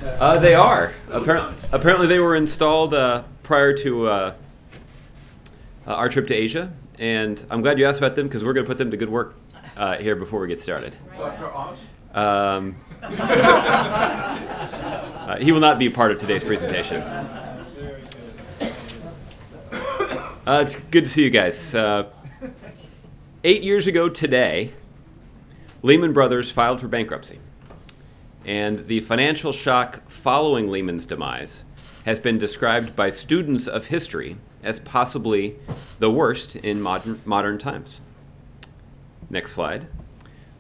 They are. Apparently they were installed prior to our trip to Asia, and I'm glad you asked about them because we're going to put them to good work here before we get started. He will not be part of today's presentation. It's good to see you guys. 8 years ago today, Lehman Brothers filed for bankruptcy. And the financial shock following Lehman's demise has been described by students of history as possibly the worst in modern times. Next slide.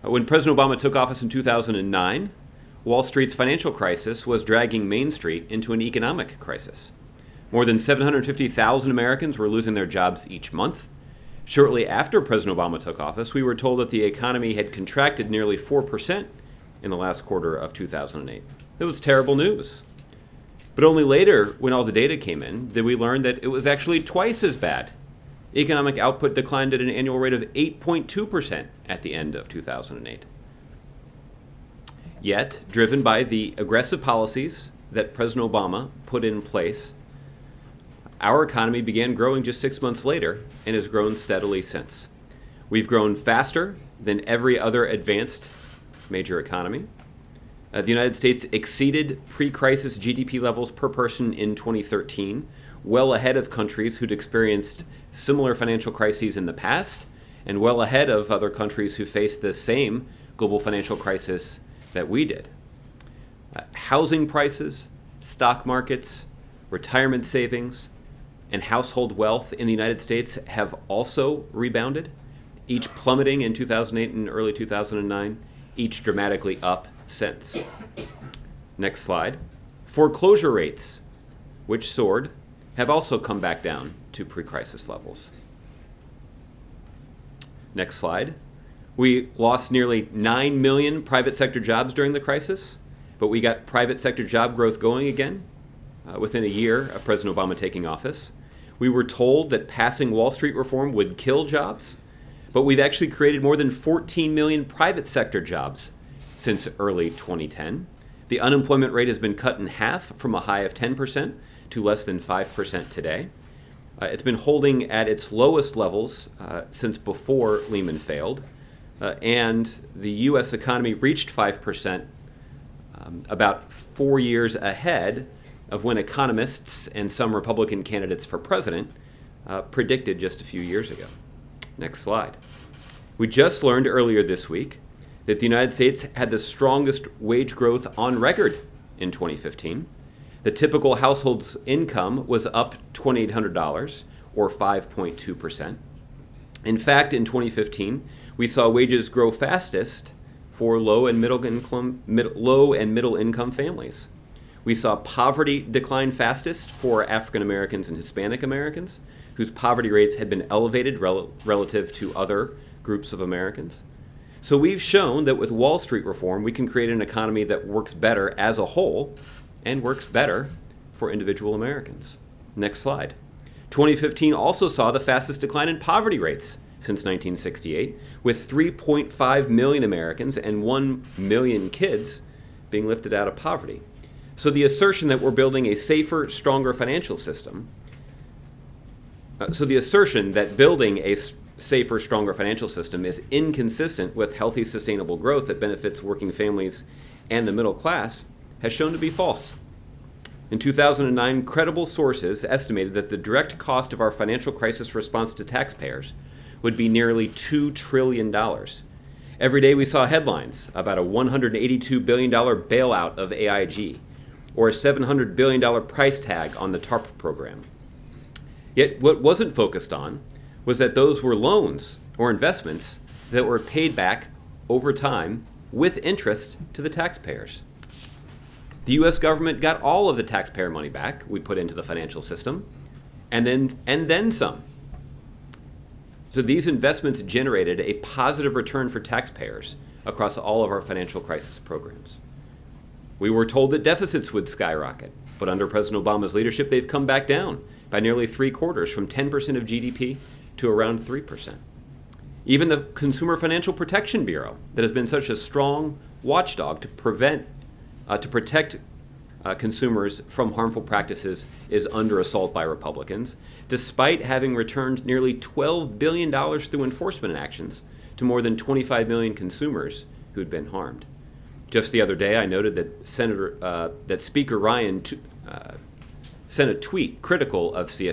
When President Obama took office in 2009, Wall Street's financial crisis was dragging Main Street into an economic crisis. More than 750,000 Americans were losing their jobs each month. Shortly after President Obama took office, we were told that the economy had contracted nearly 4% in the last quarter of 2008. It was terrible news. But only later, when all the data came in, did we learn that it was actually twice as bad. Economic output declined at an annual rate of 8.2% at the end of 2008. Yet, driven by the aggressive policies that President Obama put in place, our economy began growing just 6 months later and has grown steadily since. We've grown faster than every other advanced major economy. The United States exceeded pre-crisis GDP levels per person in 2013, well ahead of countries who'd experienced similar financial crises in the past, and well ahead of other countries who faced the same global financial crisis that we did. Housing prices, stock markets, retirement savings, and household wealth in the United States have also rebounded, each plummeting in 2008 and early 2009, each dramatically up since. Next slide. Foreclosure rates, which soared, have also come back down to pre-crisis levels. Next slide. We lost nearly 9 million private sector jobs during the crisis, but we got private sector job growth going again within a year of President Obama taking office. We were told that passing Wall Street reform would kill jobs, but we've actually created more than 14 million private sector jobs since early 2010. The unemployment rate has been cut in half from a high of 10% to less than 5% today. It's been holding at its lowest levels since before Lehman failed, and the U.S. economy reached 5% about 4 years ahead of when economists and some Republican candidates for president predicted just a few years ago. Next slide. We just learned earlier this week that the United States had the strongest wage growth on record in 2015. The typical household's income was up $2,800, or 5.2%. In fact, in 2015, we saw wages grow fastest for low and middle income families. We saw poverty decline fastest for African Americans and Hispanic Americans, whose poverty rates had been elevated relative to other groups of Americans. So we've shown that with Wall Street reform, we can create an economy that works better as a whole and works better for individual Americans. Next slide. 2015 also saw the fastest decline in poverty rates since 1968, with 3.5 million Americans and 1 million kids being lifted out of poverty. So the assertion that we're building a safer, stronger financial system, safer, stronger financial system is inconsistent with healthy, sustainable growth that benefits working families and the middle class has shown to be false. In 2009, credible sources estimated that the direct cost of our financial crisis response to taxpayers would be nearly $2 trillion. Every day we saw headlines about a $182 billion bailout of AIG or a $700 billion price tag on the TARP program. Yet what wasn't focused on was that those were loans or investments that were paid back over time with interest to the taxpayers. The U.S. government got all of the taxpayer money back we put into the financial system, and then some. So these investments generated a positive return for taxpayers across all of our financial crisis programs. We were told that deficits would skyrocket, but under President Obama's leadership, they've come back down by nearly 3/4, from 10% of GDP to around 3%. Even the Consumer Financial Protection Bureau, that has been such a strong watchdog to protect consumers from harmful practices is under assault by Republicans, despite having returned nearly $12 billion through enforcement actions to more than 25 million consumers who'd been harmed. Just the other day, I noted that that Speaker Ryan sent a tweet critical of the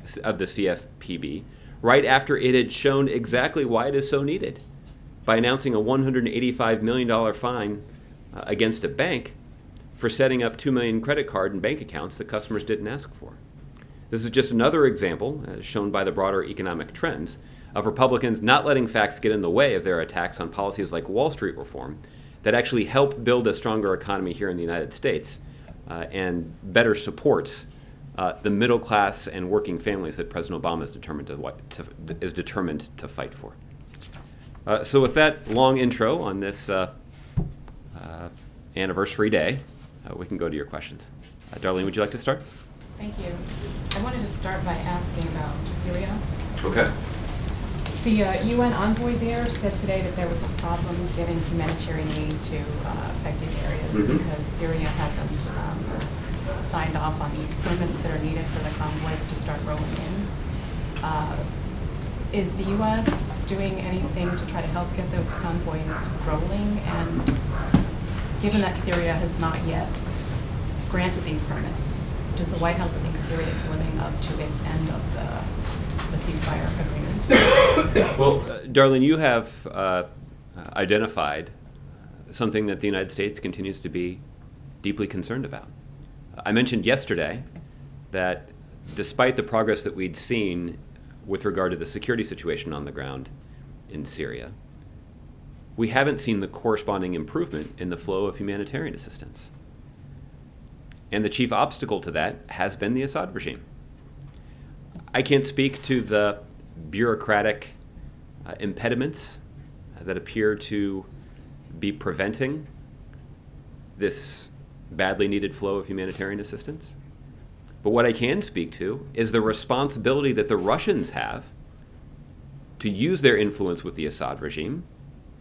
CFPB, right after it had shown exactly why it is so needed, by announcing a $185 million fine against a bank for setting up 2 million credit card and bank accounts that customers didn't ask for. This is just another example, as shown by the broader economic trends, of Republicans not letting facts get in the way of their attacks on policies like Wall Street reform that actually help build a stronger economy here in the United States and better supports the middle class and working families that President Obama is determined to fight for. So with that long intro on this anniversary day, we can go to your questions. Darlene, would you like to start? Thank you. I wanted to start by asking about Syria. Okay. The UN envoy there said today that there was a problem getting humanitarian aid to affected areas because Syria hasn't signed off on these permits that are needed for the convoys to start rolling in. Is the U.S. doing anything to try to help get those convoys rolling? And given that Syria has not yet granted these permits, does the White House think Syria is living up to its end of the ceasefire agreement? Well, Darlene, you have identified something that the United States continues to be deeply concerned about. I mentioned yesterday that despite the progress that we'd seen with regard to the security situation on the ground in Syria, we haven't seen the corresponding improvement in the flow of humanitarian assistance. And the chief obstacle to that has been the Assad regime. I can't speak to the bureaucratic impediments that appear to be preventing this badly needed flow of humanitarian assistance. But what I can speak to is the responsibility that the Russians have to use their influence with the Assad regime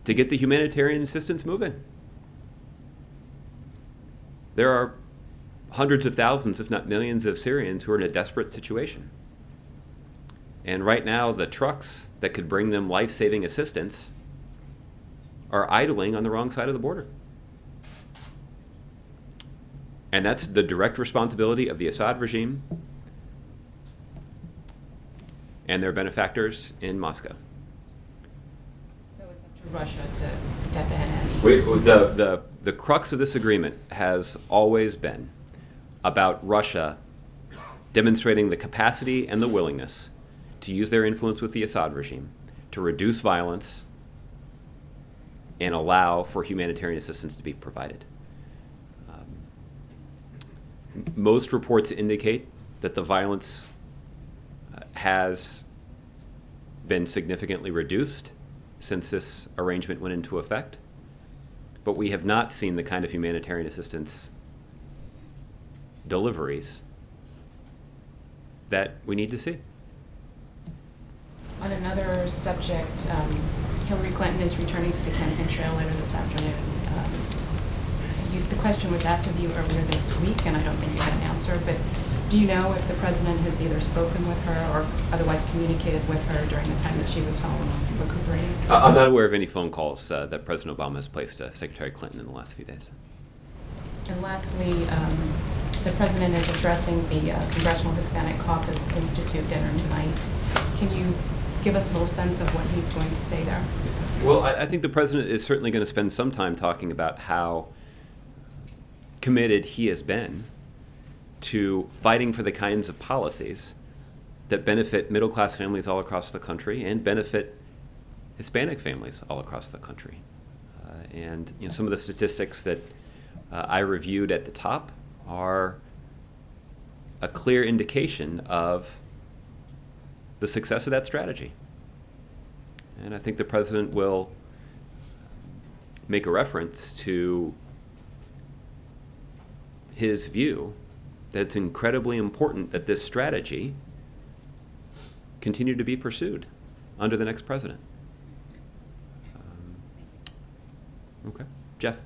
to get the humanitarian assistance moving. There are hundreds of thousands, if not millions, of Syrians who are in a desperate situation. And right now, the trucks that could bring them life-saving assistance are idling on the wrong side of the border. And that's the direct responsibility of the Assad regime and their benefactors in Moscow. So it's up to Russia to step in and... The crux of this agreement has always been about Russia demonstrating the capacity and the willingness to use their influence with the Assad regime to reduce violence and allow for humanitarian assistance to be provided. Most reports indicate that the violence has been significantly reduced since this arrangement went into effect, but we have not seen the kind of humanitarian assistance deliveries that we need to see. On another subject, Hillary Clinton is returning to the campaign trail later this afternoon. The question was asked of you earlier this week, and I don't think you had an answer, but do you know if the president has either spoken with her or otherwise communicated with her during the time that she was home recuperating? I'm not aware of any phone calls that President Obama has placed to Secretary Clinton in the last few days. And lastly, the president is addressing the Congressional Hispanic Caucus Institute dinner tonight. Can you give us a little sense of what he's going to say there? Well, I think the president is certainly going to spend some time talking about how committed he has been to fighting for the kinds of policies that benefit middle-class families all across the country and benefit Hispanic families all across the country. And some of the statistics that I reviewed at the top are a clear indication of the success of that strategy. And I think the president will make a reference to his view that it's incredibly important that this strategy continue to be pursued under the next president. Okay. Jeff?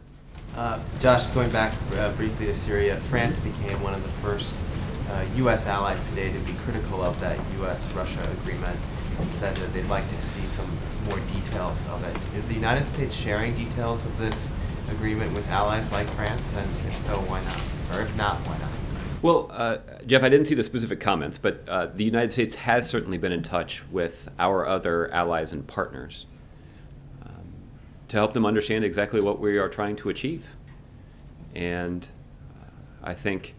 Josh, going back briefly to Syria, France became one of the first U.S. allies today to be critical of that U.S.-Russia agreement and said that they'd like to see some more details of it. Is the United States sharing details of this agreement with allies like France? And if so, why not? Or if not, why not? Well, Jeff, I didn't see the specific comments, but the United States has certainly been in touch with our other allies and partners to help them understand exactly what we are trying to achieve. And I think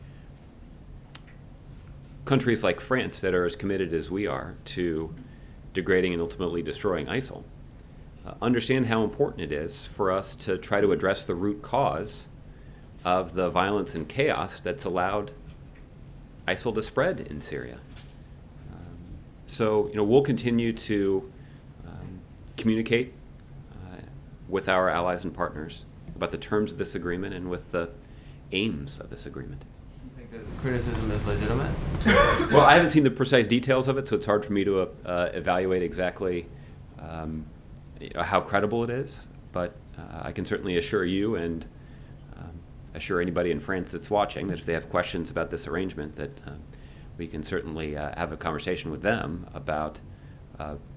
countries like France that are as committed as we are to degrading and ultimately destroying ISIL understand how important it is for us to try to address the root cause of the violence and chaos that's allowed ISIL to spread in Syria. So, we'll continue to communicate with our allies and partners about the terms of this agreement and with the aims of this agreement. You think that criticism is legitimate? Well, I haven't seen the precise details of it, so it's hard for me to evaluate exactly how credible it is. But I can certainly assure you and assure anybody in France that's watching that if they have questions about this arrangement, that we can certainly have a conversation with them about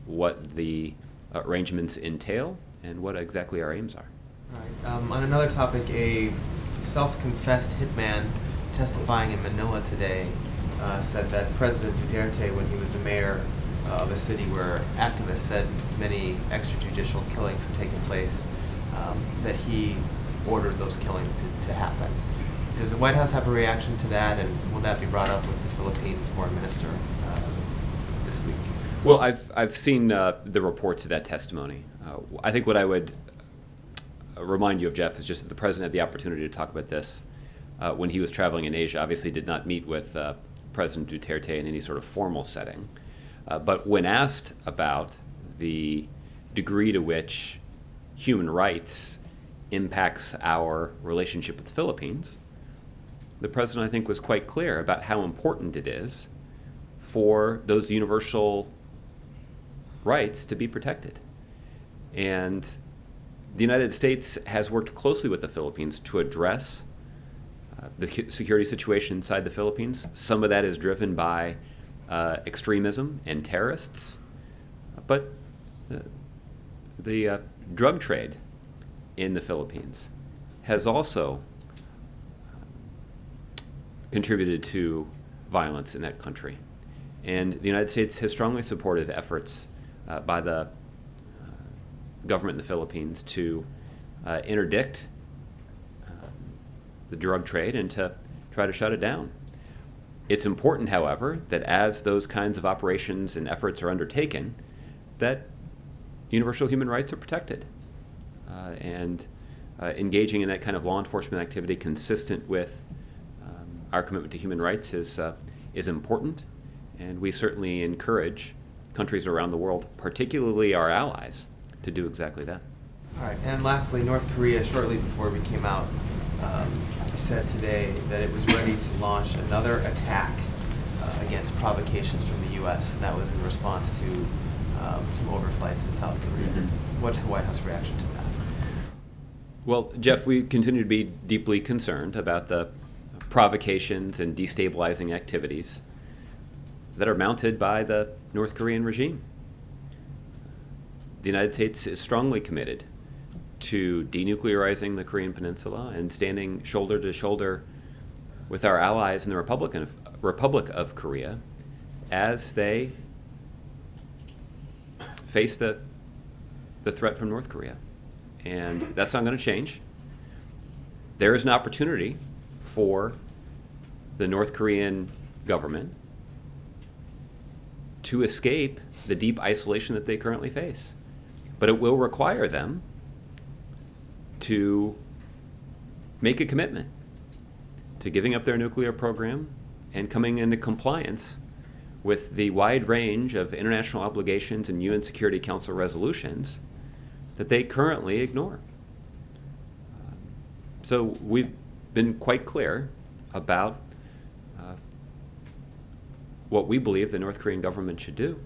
what the arrangements entail and what exactly our aims are. All right. On another topic, a self-confessed hitman testifying in Manila today said that President Duterte, when he was the mayor of a city where activists said many extrajudicial killings have taken place, that he ordered those killings to happen. Does the White House have a reaction to that, and will that be brought up with the Philippines foreign minister this week? Well, I've seen the reports of that testimony. I think what I would remind you of, Jeff, is just that the president had the opportunity to talk about this when he was traveling in Asia. Obviously did not meet with President Duterte in any sort of formal setting. But when asked about the degree to which human rights impacts our relationship with the Philippines, the president, I think, was quite clear about how important it is for those universal rights to be protected. And the United States has worked closely with the Philippines to address the security situation inside the Philippines. Some of that is driven by extremism and terrorists, but the drug trade in the Philippines has also contributed to violence in that country. And the United States has strongly supported efforts by the government in the Philippines to interdict the drug trade and to try to shut it down. It's important, however, that as those kinds of operations and efforts are undertaken, that universal human rights are protected. And engaging in that kind of law enforcement activity consistent with our commitment to human rights is important, and we certainly encourage countries around the world, particularly our allies, to do exactly that. All right, and lastly, North Korea, shortly before we came out, said today that it was ready to launch another attack against provocations from the U.S., and that was in response to some overflights in South Korea. Mm-hmm. What's the White House reaction to that? Well, Jeff, we continue to be deeply concerned about the provocations and destabilizing activities that are mounted by the North Korean regime. The United States is strongly committed to denuclearizing the Korean Peninsula and standing shoulder to shoulder with our allies in the Republic of Korea as they face the threat from North Korea. And that's not going to change. There is an opportunity for the North Korean government to escape the deep isolation that they currently face. But it will require them to make a commitment to giving up their nuclear program and coming into compliance with the wide range of international obligations and UN Security Council resolutions that they currently ignore. So we've been quite clear about what we believe the North Korean government should do.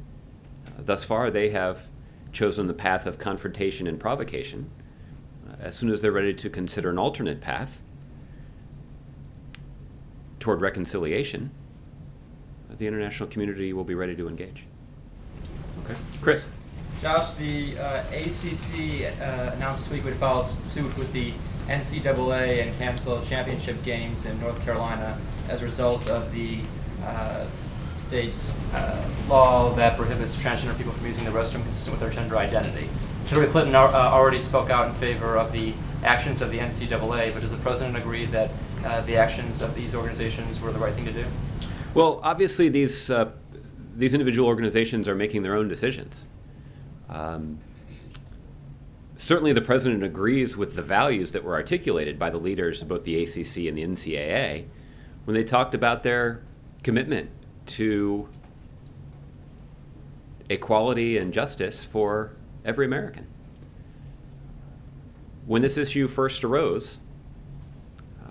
Thus far, they have chosen the path of confrontation and provocation. as soon as they're ready to consider an alternate path toward reconciliation, the international community will be ready to engage. Okay, Chris. Josh, the ACC announced this week would file suit with the NCAA and cancel championship games in North Carolina as a result of the state's law that prohibits transgender people from using the restroom consistent with their gender identity. Hillary Clinton already spoke out in favor of the actions of the NCAA, but does the president agree that the actions of these organizations were the right thing to do? Well, obviously these individual organizations are making their own decisions. Certainly the president agrees with the values that were articulated by the leaders of both the ACC and the NCAA when they talked about their commitment to equality and justice for every American. When this issue first arose,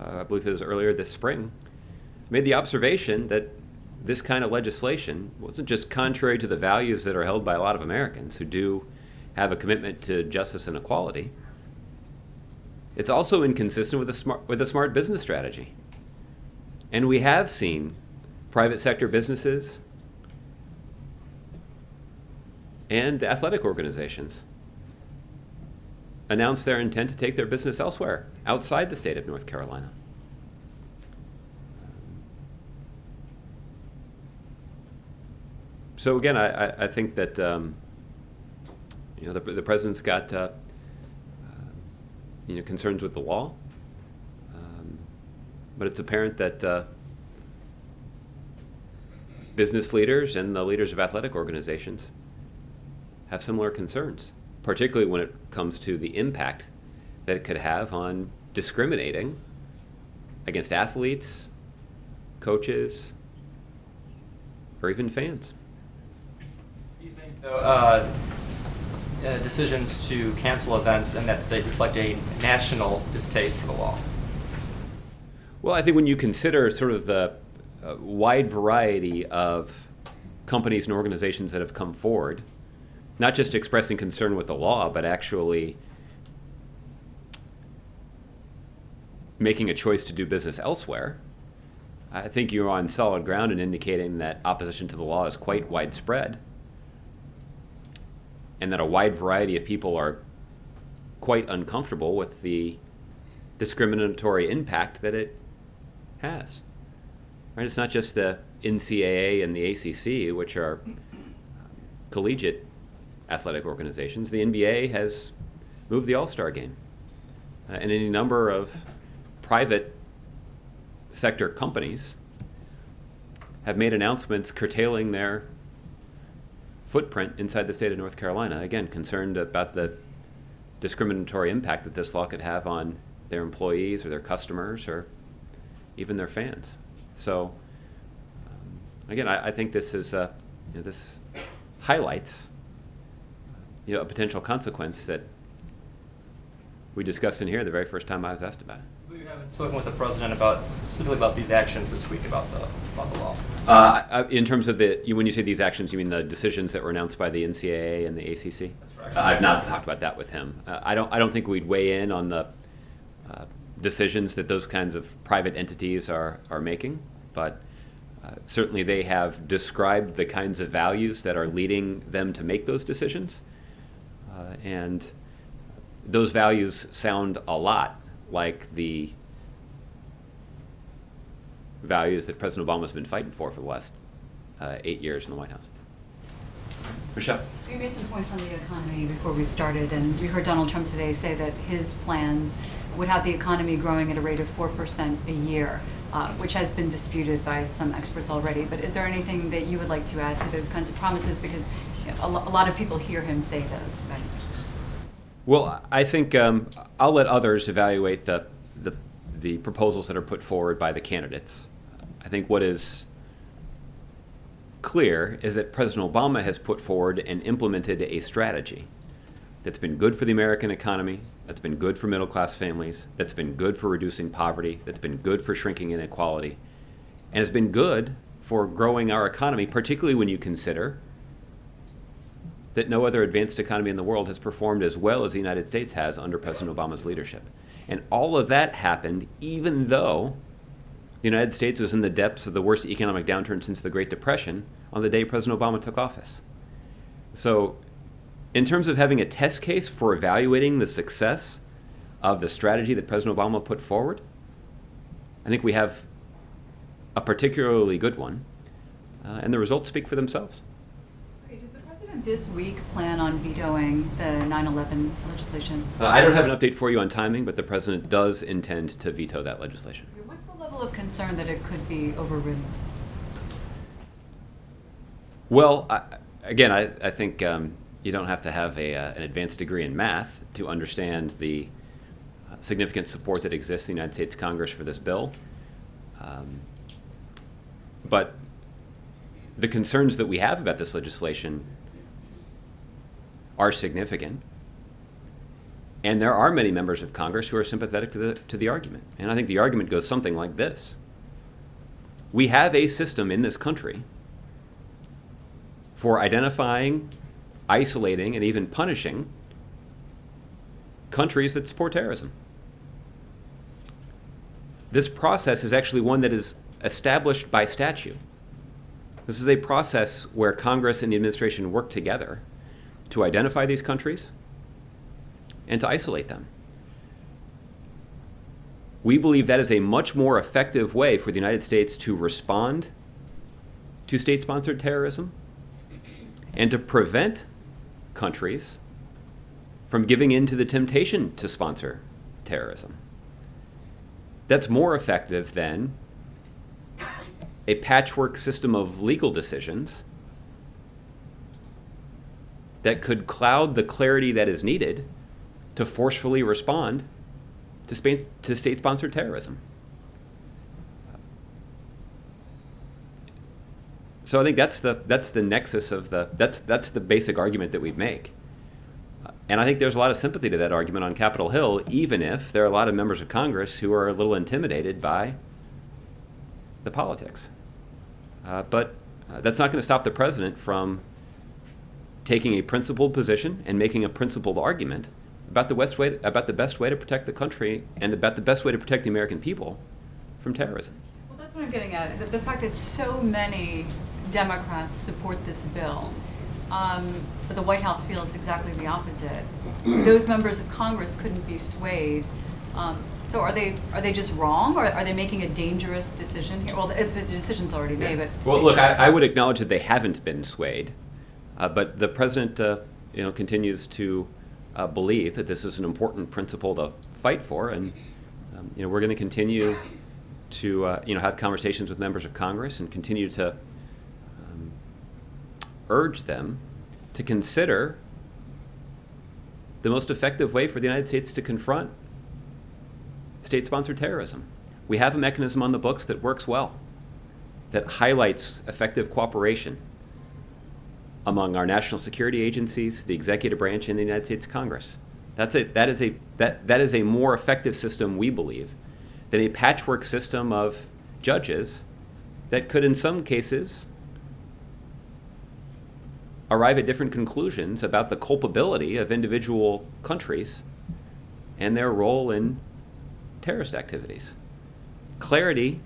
I believe it was earlier this spring, I made the observation that this kind of legislation wasn't just contrary to the values that are held by a lot of Americans who do have a commitment to justice and equality. It's also inconsistent with a smart business strategy. And we have seen private sector businesses and athletic organizations announce their intent to take their business elsewhere, outside the state of North Carolina. So again, I think that the president's got concerns with the law, but it's apparent that business leaders and the leaders of athletic organizations have similar concerns, particularly when it comes to the impact that it could have on discriminating against athletes, coaches, or even fans. Do you think decisions to cancel events in that state reflect a national distaste for the law? Well, I think when you consider sort of the wide variety of companies and organizations that have come forward, not just expressing concern with the law, but actually making a choice to do business elsewhere, I think you're on solid ground in indicating that opposition to the law is quite widespread, and that a wide variety of people are quite uncomfortable with the discriminatory impact that it has. Right? It's not just the NCAA and the ACC, which are collegiate athletic organizations. The NBA has moved the All-Star game. And any number of private sector companies have made announcements curtailing their footprint inside the state of North Carolina, again, concerned about the discriminatory impact that this law could have on their employees or their customers or even their fans. So, again, I think this is this highlights a potential consequence that we discussed in here the very first time I was asked about it. You haven't spoken with the president specifically about these actions this week about the law. In terms of when you say these actions, you mean the decisions that were announced by the NCAA and the ACC? That's right. I've not talked about that with him. I don't think we'd weigh in on the decisions that those kinds of private entities are making, but certainly they have described the kinds of values that are leading them to make those decisions, and those values sound a lot like the values that President Obama's been fighting for the last 8 years in the White House. Michelle? We made some points on the economy before we started, and we heard Donald Trump today say that his plans would have the economy growing at a rate of 4% a year, which has been disputed by some experts already. But is there anything that you would like to add to those kinds of promises? Because a lot of people hear him say those things. Well, I think I'll let others evaluate the proposals that are put forward by the candidates. I think what is clear is that President Obama has put forward and implemented a strategy that's been good for the American economy, that's been good for middle-class families, that's been good for reducing poverty, that's been good for shrinking inequality, and has been good for growing our economy, particularly when you consider that no other advanced economy in the world has performed as well as the United States has under President Obama's leadership. And all of that happened even though the United States was in the depths of the worst economic downturn since the Great Depression on the day President Obama took office. So, in terms of having a test case for evaluating the success of the strategy that President Obama put forward, I think we have a particularly good one, and the results speak for themselves. Okay, does the president this week plan on vetoing the 9/11 legislation? I don't have an update for you on timing, but the president does intend to veto that legislation. Okay, what's the level of concern that it could be overridden? Well, I think you don't have to have an advanced degree in math to understand the significant support that exists in the United States Congress for this bill. But the concerns that we have about this legislation are significant. And there are many members of Congress who are sympathetic to the argument. And I think the argument goes something like this. We have a system in this country for identifying, isolating, and even punishing countries that support terrorism. This process is actually one that is established by statute. This is a process where Congress and the administration work together to identify these countries and to isolate them. We believe that is a much more effective way for the United States to respond to state-sponsored terrorism and to prevent countries from giving in to the temptation to sponsor terrorism. That's more effective than a patchwork system of legal decisions that could cloud the clarity that is needed to forcefully respond to state-sponsored terrorism. So I think that's the nexus of that's the basic argument that we'd make. And I think there's a lot of sympathy to that argument on Capitol Hill, even if there are a lot of members of Congress who are a little intimidated by the politics. But that's not going to stop the president from taking a principled position and making a principled argument about the best way to protect the country and about the best way to protect the American people from terrorism. Well, that's what I'm getting at. The fact that so many Democrats support this bill, but the White House feels exactly the opposite. Those members of Congress couldn't be swayed. So are they just wrong, or are they making a dangerous decision here? Well, the decision's already made, but... Well, look, I would acknowledge that they haven't been swayed, but the president continues to believe that this is an important principle to fight for, and we're going to continue to have conversations with members of Congress and continue to urge them to consider the most effective way for the United States to confront state-sponsored terrorism. We have a mechanism on the books that works well, that highlights effective cooperation among our national security agencies, the executive branch, and the United States Congress. That is a more effective system, we believe, than a patchwork system of judges that could, in some cases, arrive at different conclusions about the culpability of individual countries and their role in terrorist activities. Clarity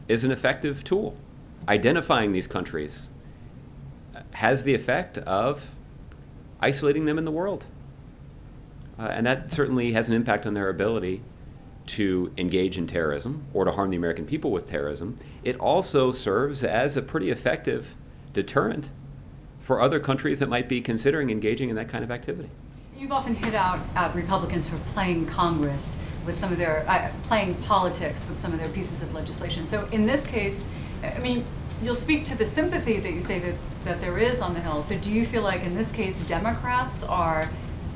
is an effective tool. Identifying these countries has the effect of isolating them in the world. And that certainly has an impact on their ability to engage in terrorism or to harm the American people with terrorism. It also serves as a pretty effective deterrent for other countries that might be considering engaging in that kind of activity. You've often hit out at Republicans for playing Congress with some of their, playing politics with some of their pieces of legislation. So in this case, I mean, you'll speak to the sympathy that you say that there is on the Hill. So do you feel like in this case Democrats are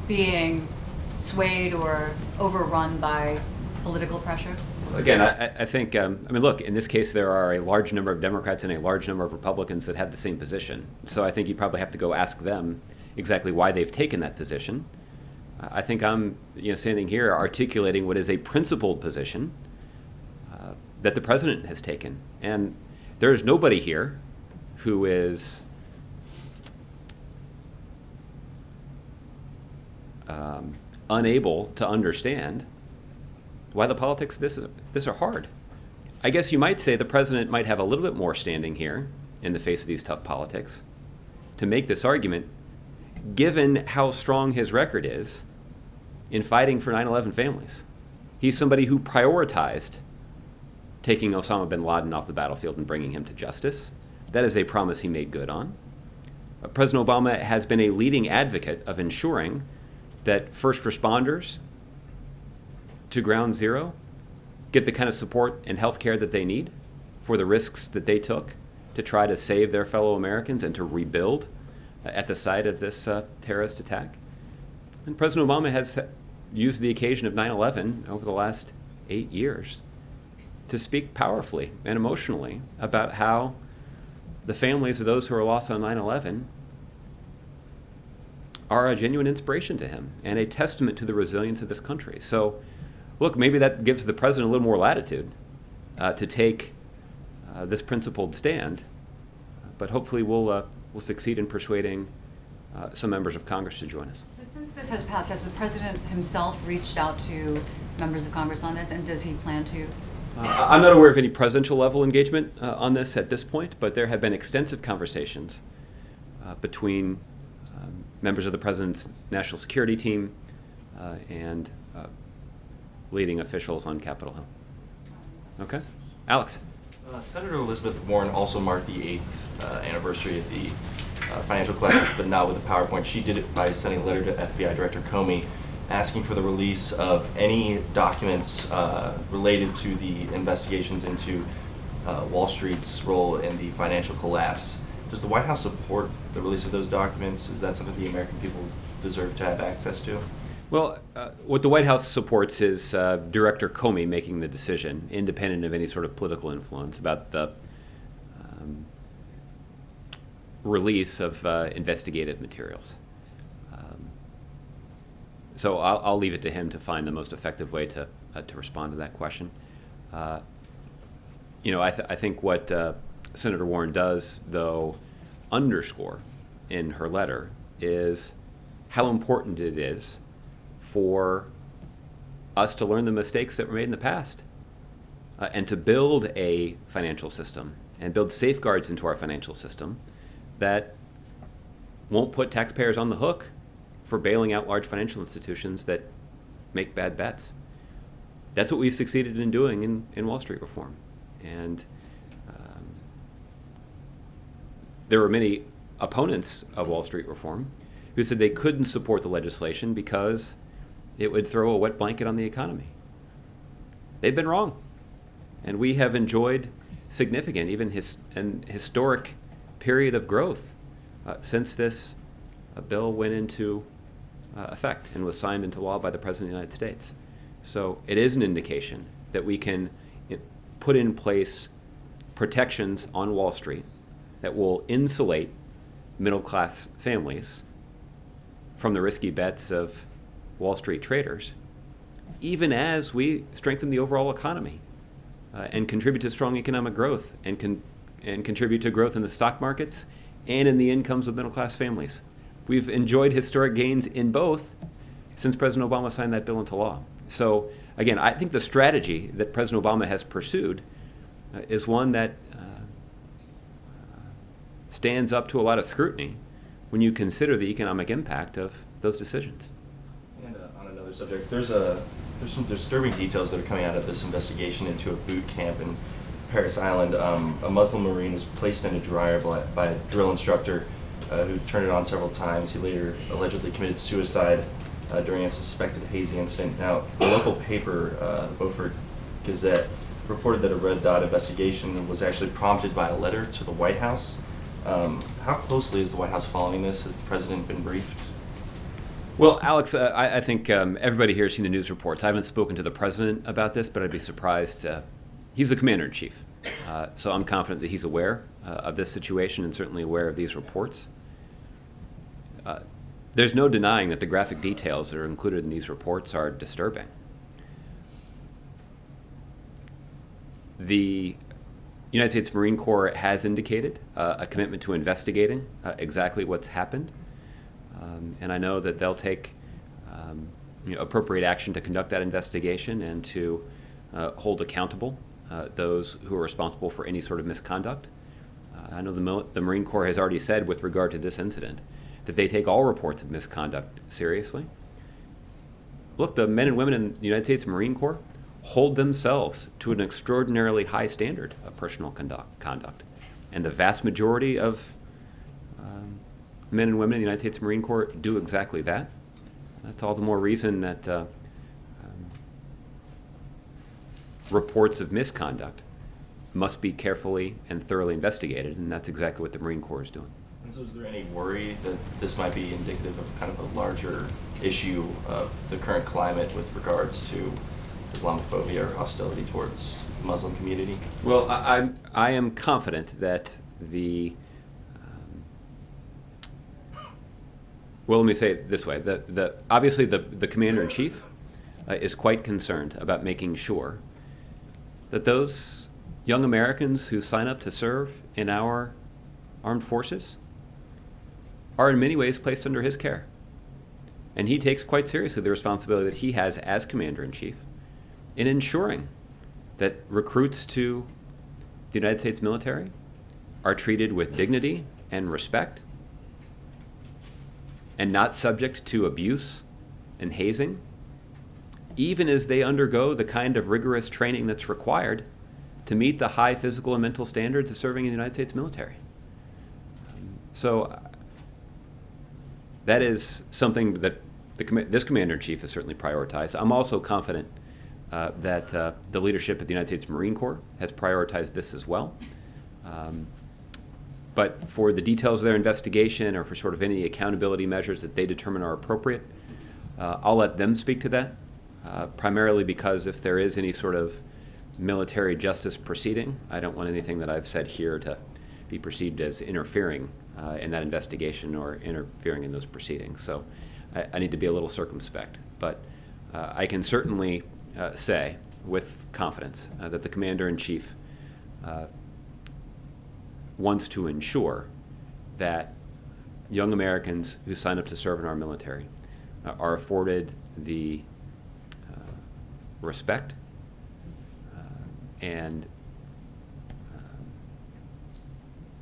being swayed or overrun by political pressures? Again, I think, look, in this case, there are a large number of Democrats and a large number of Republicans that have the same position. So I think you probably have to go ask them exactly why they've taken that position. I think I'm standing here articulating what is a principled position that the president has taken. And there is nobody here who is unable to understand why the politics of this are hard. I guess you might say the president might have a little bit more standing here in the face of these tough politics to make this argument, given how strong his record is in fighting for 9/11 families. He's somebody who prioritized taking Osama bin Laden off the battlefield and bringing him to justice. That is a promise he made good on. President Obama has been a leading advocate of ensuring that first responders to ground zero get the kind of support and health care that they need for the risks that they took to try to save their fellow Americans and to rebuild at the site of this terrorist attack. And President Obama has used the occasion of 9/11 over the last 8 years to speak powerfully and emotionally about how the families of those who are lost on 9/11 are a genuine inspiration to him and a testament to the resilience of this country. So, look, maybe that gives the president a little more latitude to take this principled stand, but hopefully we'll succeed in persuading some members of Congress to join us. So since this has passed, has the president himself reached out to members of Congress on this, and does he plan to? I'm not aware of any presidential level engagement on this at this point, but there have been extensive conversations between members of the president's national security team and leading officials on Capitol Hill. Okay? Alex. Senator Elizabeth Warren also marked the 8th anniversary of the financial collapse, but not with a PowerPoint. She did it by sending a letter to FBI Director Comey asking for the release of any documents related to the investigations into Wall Street's role in the financial collapse. Does the White House support the release of those documents? Is that something the American people deserve to have access to? Well, what the White House supports is Director Comey making the decision, independent of any sort of political influence, about the release of investigative materials. So I'll leave it to him to find the most effective way to respond to that question. I think what Senator Warren does, though, underscore in her letter is how important it is for us to learn the mistakes that were made in the past and to build a financial system and build safeguards into our financial system that won't put taxpayers on the hook for bailing out large financial institutions that make bad bets. That's what we've succeeded in doing in Wall Street reform. And there were many opponents of Wall Street reform who said they couldn't support the legislation because it would throw a wet blanket on the economy. They've been wrong. And we have enjoyed significant, even an historic period of growth since this bill went into effect and was signed into law by the President of the United States. So it is an indication that we can put in place protections on Wall Street that will insulate middle-class families from the risky bets of Wall Street traders, even as we strengthen the overall economy and contribute to strong economic growth and contribute to growth in the stock markets and in the incomes of middle-class families. We've enjoyed historic gains in both since President Obama signed that bill into law. So, again, I think the strategy that President Obama has pursued is one that stands up to a lot of scrutiny when you consider the economic impact of those decisions. And on another subject, there's some disturbing details that are coming out of this investigation into a boot camp in Parris Island. A Muslim Marine was placed in a dryer by a drill instructor who turned it on several times. He later allegedly committed suicide during a suspected hazy incident. Now, the local paper, the Beaufort Gazette, reported that a Red Dot investigation was actually prompted by a letter to the White House. How closely is the White House following this? Has the president been briefed? Well, Alex, I think everybody here has seen the news reports. I haven't spoken to the president about this, but I'd be surprised. He's the commander-in-chief, so I'm confident that he's aware of this situation and certainly aware of these reports. There's no denying that the graphic details that are included in these reports are disturbing. United States Marine Corps has indicated a commitment to investigating exactly what's happened. And I know that they'll take appropriate action to conduct that investigation and to hold accountable those who are responsible for any sort of misconduct. I know the Marine Corps has already said with regard to this incident that they take all reports of misconduct seriously. Look, the men and women in the United States Marine Corps hold themselves to an extraordinarily high standard of personal conduct. And the vast majority of men and women in the United States Marine Corps do exactly that. That's all the more reason that reports of misconduct must be carefully and thoroughly investigated, and that's exactly what the Marine Corps is doing. And so is there any worry that this might be indicative of kind of a larger issue of the current climate with regards to Islamophobia or hostility towards the Muslim community? Well, I am confident that well, let me say it this way. Obviously, the Commander-in-Chief is quite concerned about making sure that those young Americans who sign up to serve in our armed forces are in many ways placed under his care. And he takes quite seriously the responsibility that he has as Commander-in-Chief in ensuring that recruits to the United States military are treated with dignity and respect and not subject to abuse and hazing, even as they undergo the kind of rigorous training that's required to meet the high physical and mental standards of serving in the United States military. So that is something that this Commander-in-Chief has certainly prioritized. I'm also confident that the leadership of the United States Marine Corps has prioritized this as well. But for the details of their investigation or for sort of any accountability measures that they determine are appropriate, I'll let them speak to that, primarily because if there is any sort of military justice proceeding, I don't want anything that I've said here to be perceived as interfering in that investigation or interfering in those proceedings. So I need to be a little circumspect. But I can certainly say with confidence that the Commander-in-Chief wants to ensure that young Americans who sign up to serve in our military are afforded the respect and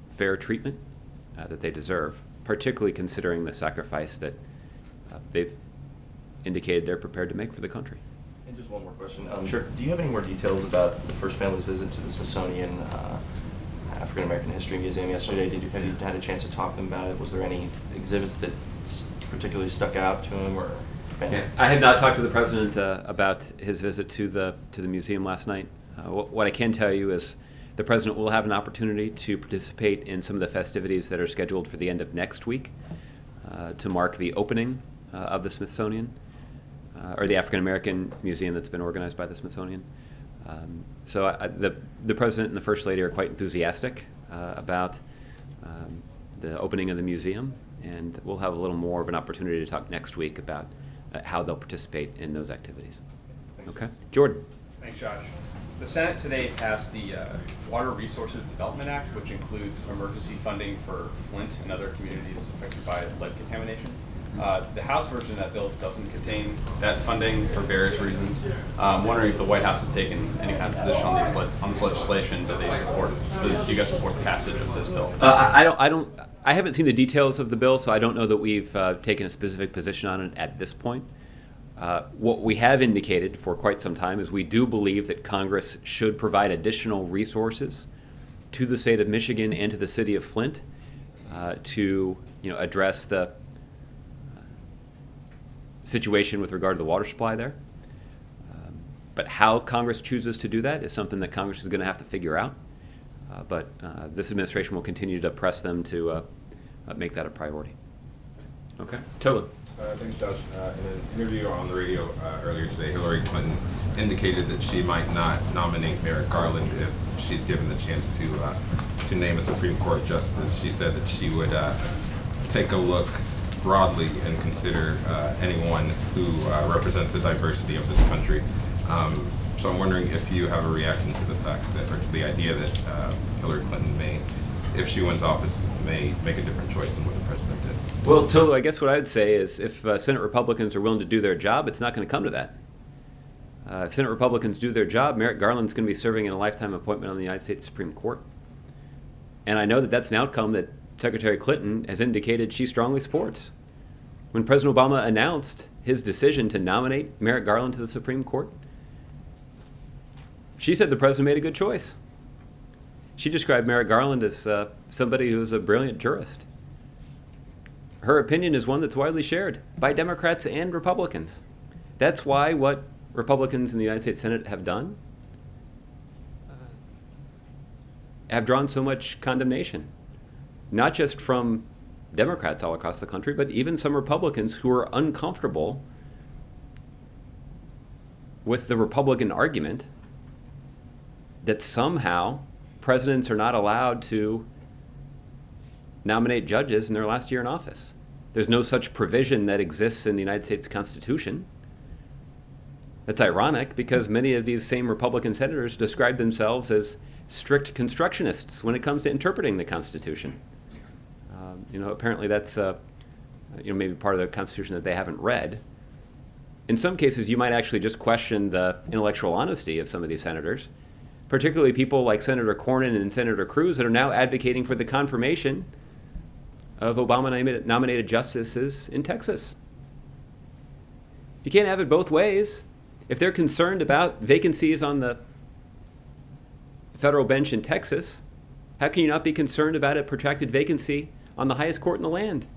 fair treatment that they deserve, particularly considering the sacrifice that they've indicated they're prepared to make for the country. And just one more question. Sure. Do you have any more details about the first family's visit to the Smithsonian African American History Museum yesterday? Have you had a chance to talk to them about it? Was there any exhibits that particularly stuck out to him or family? I had not talked to the president about his visit to the museum last night. What I can tell you is the president will have an opportunity to participate in some of the festivities that are scheduled for the end of next week to mark the opening of the Smithsonian, or the African American Museum that's been organized by the Smithsonian. So the president and the first lady are quite enthusiastic about the opening of the museum, and we'll have a little more of an opportunity to talk next week about how they'll participate in those activities. Okay, Jordan. Thanks, Josh. The Senate today passed the Water Resources Development Act, which includes emergency funding for Flint and other communities affected by lead contamination. The House version of that bill doesn't contain that funding for various reasons. I'm wondering if the White House has taken any kind of position on this legislation. Do you guys support the passage of this bill? I haven't seen the details of the bill, so I don't know that we've taken a specific position on it at this point. What we have indicated for quite some time is we do believe that Congress should provide additional resources to the state of Michigan and to the city of Flint to address the situation with regard to the water supply there. But how Congress chooses to do that is something that Congress is going to have to figure out. But this administration will continue to press them to make that a priority. Okay. Tolu. Thanks, Josh. In an interview on the radio earlier today, Hillary Clinton indicated that she might not nominate Merrick Garland if she's given the chance to name a Supreme Court justice. She said that she would take a look broadly and consider anyone who represents the diversity of this country. So I'm wondering if you have a reaction to the fact that, or to the idea that Hillary Clinton may, if she wins office, may make a different choice than what the president did. Well, Tolu, I guess what I would say is if Senate Republicans are willing to do their job, it's not going to come to that. If Senate Republicans do their job, Merrick Garland's going to be serving in a lifetime appointment on the United States Supreme Court. And I know that that's an outcome that Secretary Clinton has indicated she strongly supports. When President Obama announced his decision to nominate Merrick Garland to the Supreme Court, she said the president made a good choice. She described Merrick Garland as somebody who's a brilliant jurist. Her opinion is one that's widely shared by Democrats and Republicans. That's why what Republicans in the United States Senate have done have drawn so much condemnation, not just from Democrats all across the country, but even some Republicans who are uncomfortable with the Republican argument that somehow presidents are not allowed to nominate judges in their last year in office. There's no such provision that exists in the United States Constitution. That's ironic because many of these same Republican senators describe themselves as strict constructionists when it comes to interpreting the Constitution. Apparently that's maybe part of the Constitution that they haven't read. In some cases, you might actually just question the intellectual honesty of some of these senators, particularly people like Senator Cornyn and Senator Cruz that are now advocating for the confirmation of Obama-nominated justices in Texas. You can't have it both ways. If they're concerned about vacancies on the federal bench in Texas, how can you not be concerned about a protracted vacancy on the highest court in the land?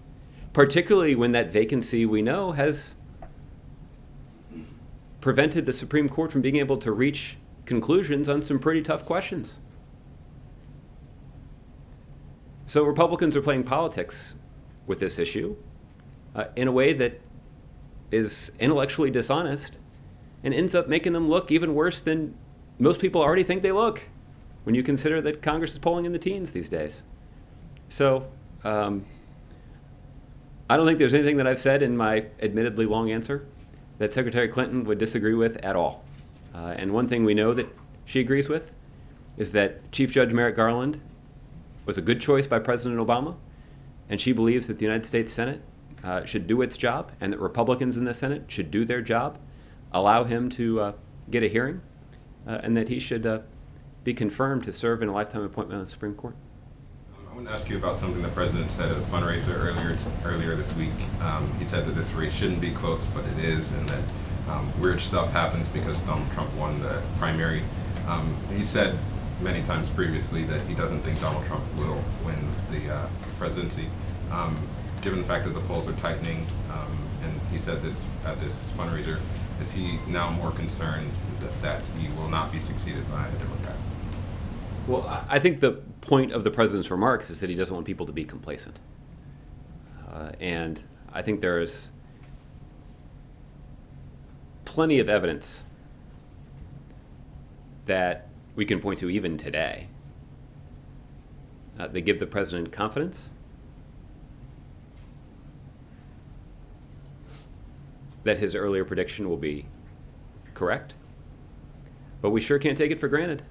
Particularly when that vacancy, we know, has prevented the Supreme Court from being able to reach conclusions on some pretty tough questions. So Republicans are playing politics with this issue in a way that is intellectually dishonest and ends up making them look even worse than most people already think they look when you consider that Congress is polling in the teens these days. So I don't think there's anything that I've said in my admittedly long answer that Secretary Clinton would disagree with at all. And one thing we know that she agrees with is that Chief Judge Merrick Garland was a good choice by President Obama, and she believes that the United States Senate should do its job and that Republicans in the Senate should do their job, allow him to get a hearing, and that he should be confirmed to serve in a lifetime appointment on the Supreme Court. I want to ask you about something the president said at a fundraiser earlier this week. He said that this race shouldn't be close, but it is, and that weird stuff happens because Donald Trump won the primary. He said many times previously that he doesn't think Donald Trump will win the presidency. Given the fact that the polls are tightening, and he said this at this fundraiser, is he now more concerned that he will not be succeeded by a Democrat? Well, I think the point of the president's remarks is that he doesn't want people to be complacent. And I think there's plenty of evidence that we can point to even today that give the president confidence that his earlier prediction will be correct. But we sure can't take it for granted.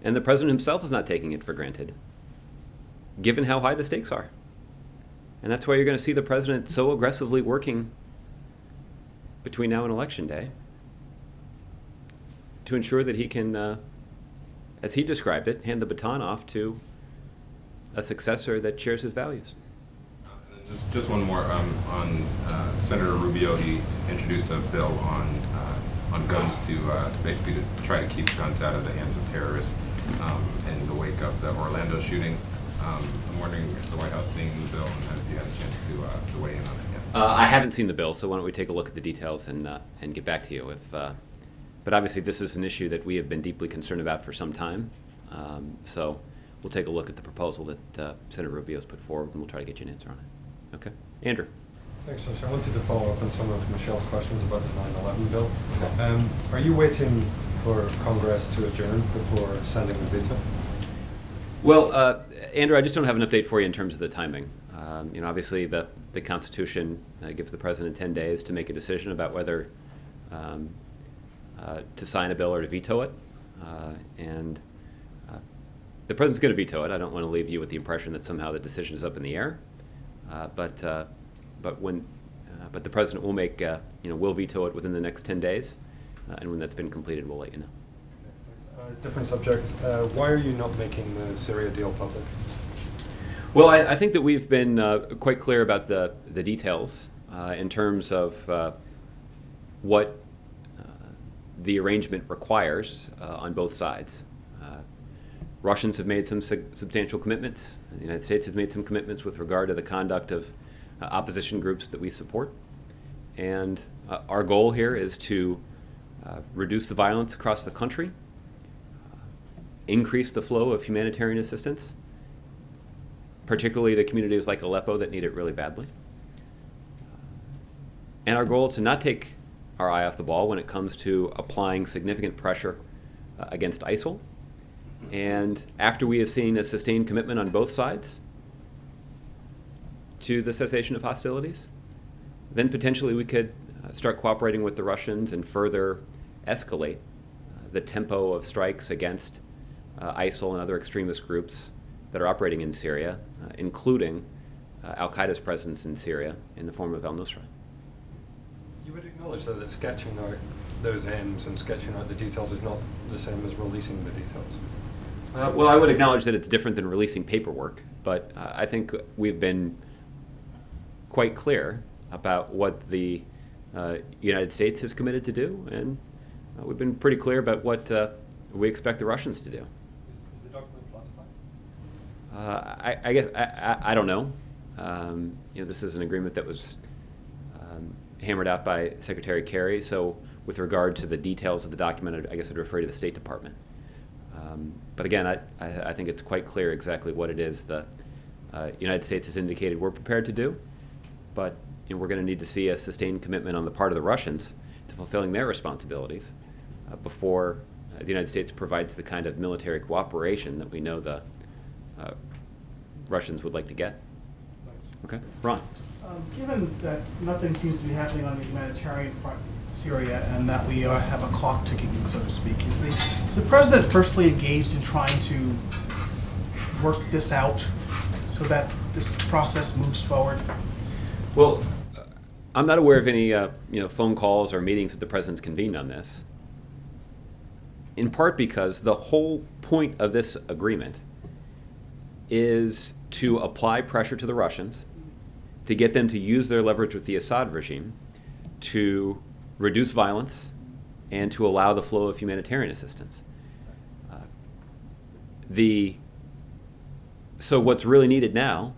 And the president himself is not taking it for granted, given how high the stakes are. And that's why you're going to see the president so aggressively working between now and Election Day to ensure that he can, as he described it, hand the baton off to a successor that shares his values. And then just one more on Senator Rubio. He introduced a bill on guns to basically to try to keep guns out of the hands of terrorists in the wake of the Orlando shooting. I'm wondering if the White House seen the bill and have you had a chance to weigh in on it yet? I haven't seen the bill, so why don't we take a look at the details and get back to you. But obviously this is an issue that we have been deeply concerned about for some time. So we'll take a look at the proposal that Senator Rubio's put forward, and we'll try to get you an answer on it. Okay, Andrew. Thanks, Josh. I wanted to follow up on some of Michelle's questions about the 9/11 bill. Are you waiting for Congress to adjourn before sending the veto? Well, Andrew, I just don't have an update for you in terms of the timing. Obviously the Constitution gives the president 10 days to make a decision about whether to sign a bill or to veto it. And the president's going to veto it. I don't want to leave you with the impression that somehow the decision is up in the air. But the president will make, will veto it within the next 10 days. And when that's been completed, we'll let you know. Different subject. Why are you not making the Syria deal public? Well, I think that we've been quite clear about the details in terms of what the arrangement requires on both sides. Russians have made some substantial commitments. The United States has made some commitments with regard to the conduct of opposition groups that we support. And our goal here is to reduce the violence across the country, increase the flow of humanitarian assistance, particularly to communities like Aleppo that need it really badly. And our goal is to not take our eye off the ball when it comes to applying significant pressure against ISIL. And after we have seen a sustained commitment on both sides to the cessation of hostilities, then potentially we could start cooperating with the Russians and further escalate the tempo of strikes against ISIL and other extremist groups that are operating in Syria, including al-Qaeda's presence in Syria in the form of al-Nusra. You would acknowledge that sketching out those aims and sketching out the details is not the same as releasing the details. Well, I would acknowledge that it's different than releasing paperwork, but I think we've been quite clear about what the United States has committed to do, and we've been pretty clear about what we expect the Russians to do. Is the document classified? I guess I don't know. This is an agreement that was hammered out by Secretary Kerry. So, with regard to the details of the document, I guess I'd refer to the State Department. But again, I think it's quite clear exactly what it is the United States has indicated we're prepared to do. But we're going to need to see a sustained commitment on the part of the Russians to fulfilling their responsibilities before the United States provides the kind of military cooperation that we know the Russians would like to get. Okay, Ron. Given that nothing seems to be happening on the humanitarian front in Syria and that we have a clock ticking, so to speak, is the president personally engaged in trying to work this out so that this process moves forward? Well, I'm not aware of any phone calls or meetings that the president's convened on this, in part because the whole point of this agreement is to apply pressure to the Russians to get them to use their leverage with the Assad regime to reduce violence and to allow the flow of humanitarian assistance. So what's really needed now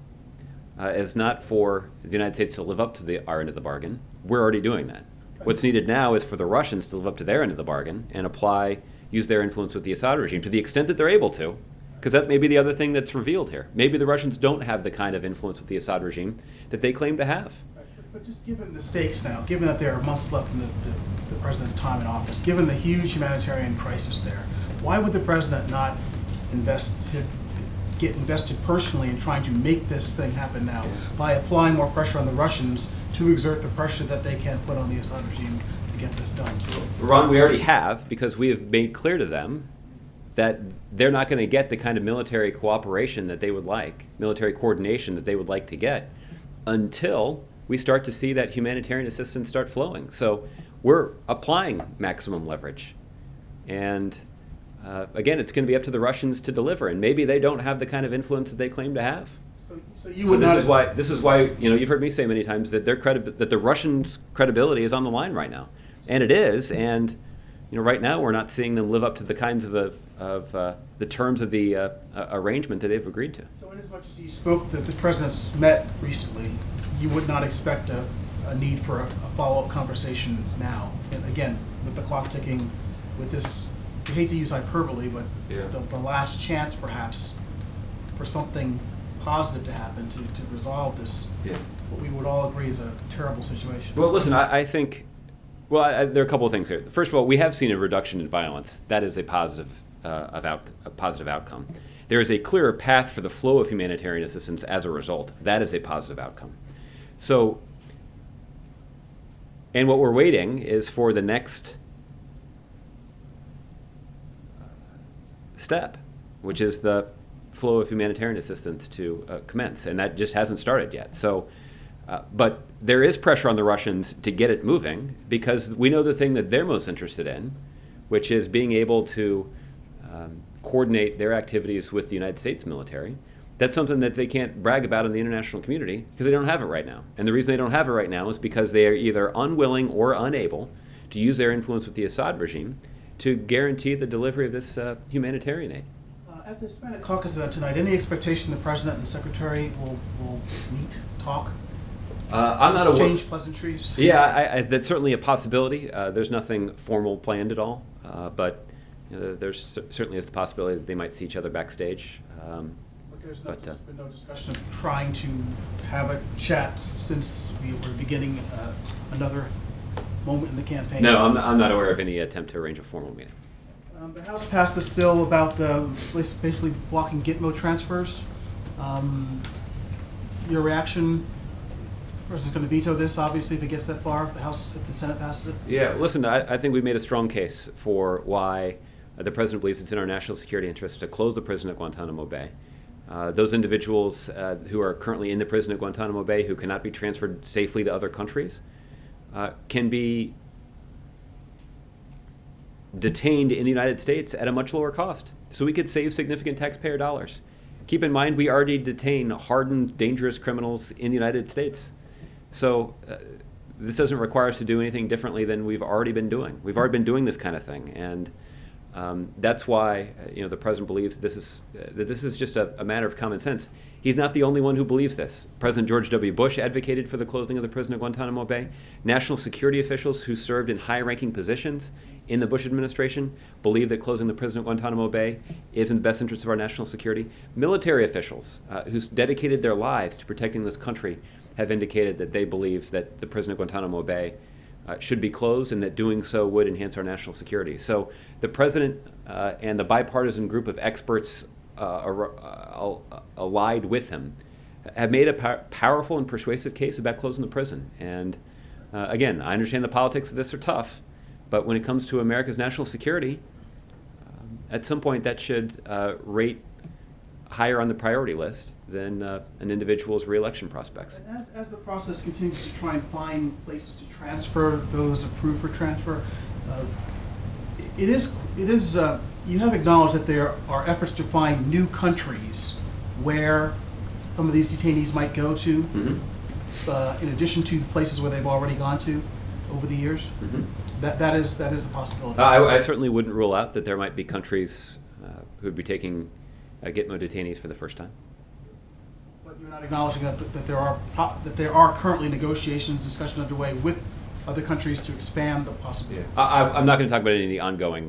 is not for the United States to live up to our end of the bargain. We're already doing that. What's needed now is for the Russians to live up to their end of the bargain and use their influence with the Assad regime to the extent that they're able to, because that may be the other thing that's revealed here. Maybe the Russians don't have the kind of influence with the Assad regime that they claim to have. But just given the stakes now, given that there are months left in the president's time in office, given the huge humanitarian crisis there, why would the president not get invested personally in trying to make this thing happen now by applying more pressure on the Russians to exert the pressure that they can put on the Assad regime to get this done? Ron, we already have, because we have made clear to them that they're not going to get the kind of military cooperation that they would like, military coordination that they would like to get, until we start to see that humanitarian assistance start flowing. So we're applying maximum leverage. And again, it's going to be up to the Russians to deliver, and maybe they don't have the kind of influence that they claim to have. So this is why you've heard me say many times that that the Russians' credibility is on the line right now, and it is. And right now we're not seeing them live up to the kinds of the terms of the arrangement that they've agreed to. So, in as much as he spoke that the presidents met recently, you would not expect a need for a follow-up conversation now. And again, with the clock ticking, with this. I hate to use hyperbole, but the last chance, perhaps, for something positive to happen to resolve this, what we would all agree is a terrible situation. Well, listen, I think, there are a couple of things here. First of all, we have seen a reduction in violence. That is a positive outcome. There is a clearer path for the flow of humanitarian assistance as a result. That is a positive outcome. So, and what we're waiting is for the next step, which is the flow of humanitarian assistance to commence, and that just hasn't started yet. So, but there is pressure on the Russians to get it moving because we know the thing that they're most interested in, which is being able to coordinate their activities with the United States military. That's something that they can't brag about in the international community because they don't have it right now. And the reason they don't have it right now is because they are either unwilling or unable to use their influence with the Assad regime to guarantee the delivery of this humanitarian aid. At the Hispanic Caucus event tonight, any expectation the President and Secretary will meet, talk, I'm not exchange pleasantries? Yeah, that's certainly a possibility. There's nothing formal planned at all, but there's certainly is the possibility that they might see each other backstage. But there's been no discussion of trying to have a chat since we were beginning another moment in the campaign. No, I'm not aware of any attempt to arrange a formal meeting. The House passed this bill about basically blocking Gitmo transfers. Your reaction? The President's going to veto this, obviously, if it gets that far, if the Senate passes it? Yeah, listen, I think we've made a strong case for why the President believes it's in our national security interest to close the prison at Guantanamo Bay. Those individuals who are currently in the prison at Guantanamo Bay who cannot be transferred safely to other countries can be detained in the United States at a much lower cost. So we could save significant taxpayer dollars. Keep in mind, we already detain hardened, dangerous criminals in the United States. So this doesn't require us to do anything differently than we've already been doing. We've already been doing this kind of thing. And that's why the President believes that this is just a matter of common sense. He's not the only one who believes this. President George W. Bush advocated for the closing of the prison at Guantanamo Bay. National security officials who served in high-ranking positions in the Bush administration believe that closing the prison at Guantanamo Bay is in the best interest of our national security. Military officials who dedicated their lives to protecting this country have indicated that they believe that the prison at Guantanamo Bay should be closed and that doing so would enhance our national security. So the President and the bipartisan group of experts allied with him have made a powerful and persuasive case about closing the prison. And again, I understand the politics of this are tough, but when it comes to America's national security, at some point that should rate higher on the priority list than an individual's reelection prospects. And as the process continues to try and find places to transfer those approved for transfer, it is you have acknowledged that there are efforts to find new countries where some of these detainees might go to, in addition to the places where they've already gone to over the years. That is a possibility. I certainly wouldn't rule out that there might be countries who would be taking Gitmo detainees for the first time. But you're not acknowledging that there are currently negotiations, discussion underway with other countries to expand the possibility. I'm not going to talk about any ongoing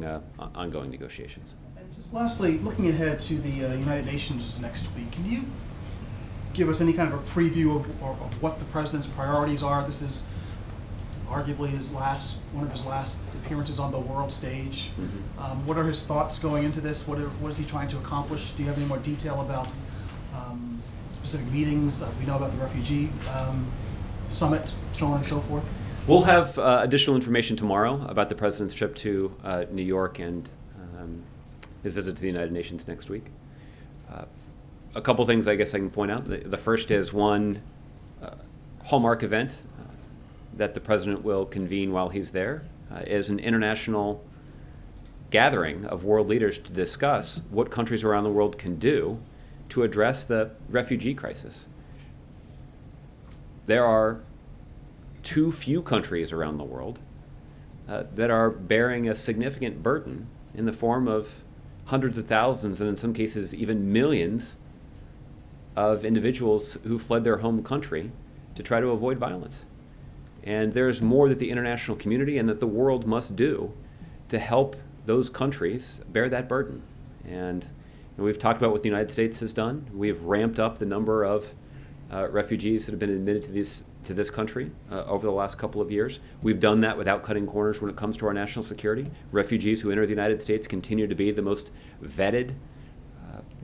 negotiations. And just lastly, looking ahead to the United Nations next week, can you give us any kind of a preview of what the President's priorities are? This is arguably one of his last appearances on the world stage. What are his thoughts going into this? What is he trying to accomplish? Do you have any more detail about specific meetings? We know about the refugee summit, so on and so forth. We'll have additional information tomorrow about the President's trip to New York and his visit to the United Nations next week. A couple things I guess I can point out. The first is one hallmark event that the President will convene while he's there is an international gathering of world leaders to discuss what countries around the world can do to address the refugee crisis. There are too few countries around the world that are bearing a significant burden in the form of hundreds of thousands and in some cases even millions of individuals who fled their home country to try to avoid violence. And there's more that the international community and that the world must do to help those countries bear that burden. And we've talked about what the United States has done. We've ramped up the number of refugees that have been admitted to this country over the last couple of years. We've done that without cutting corners when it comes to our national security. Refugees who enter the United States continue to be the most vetted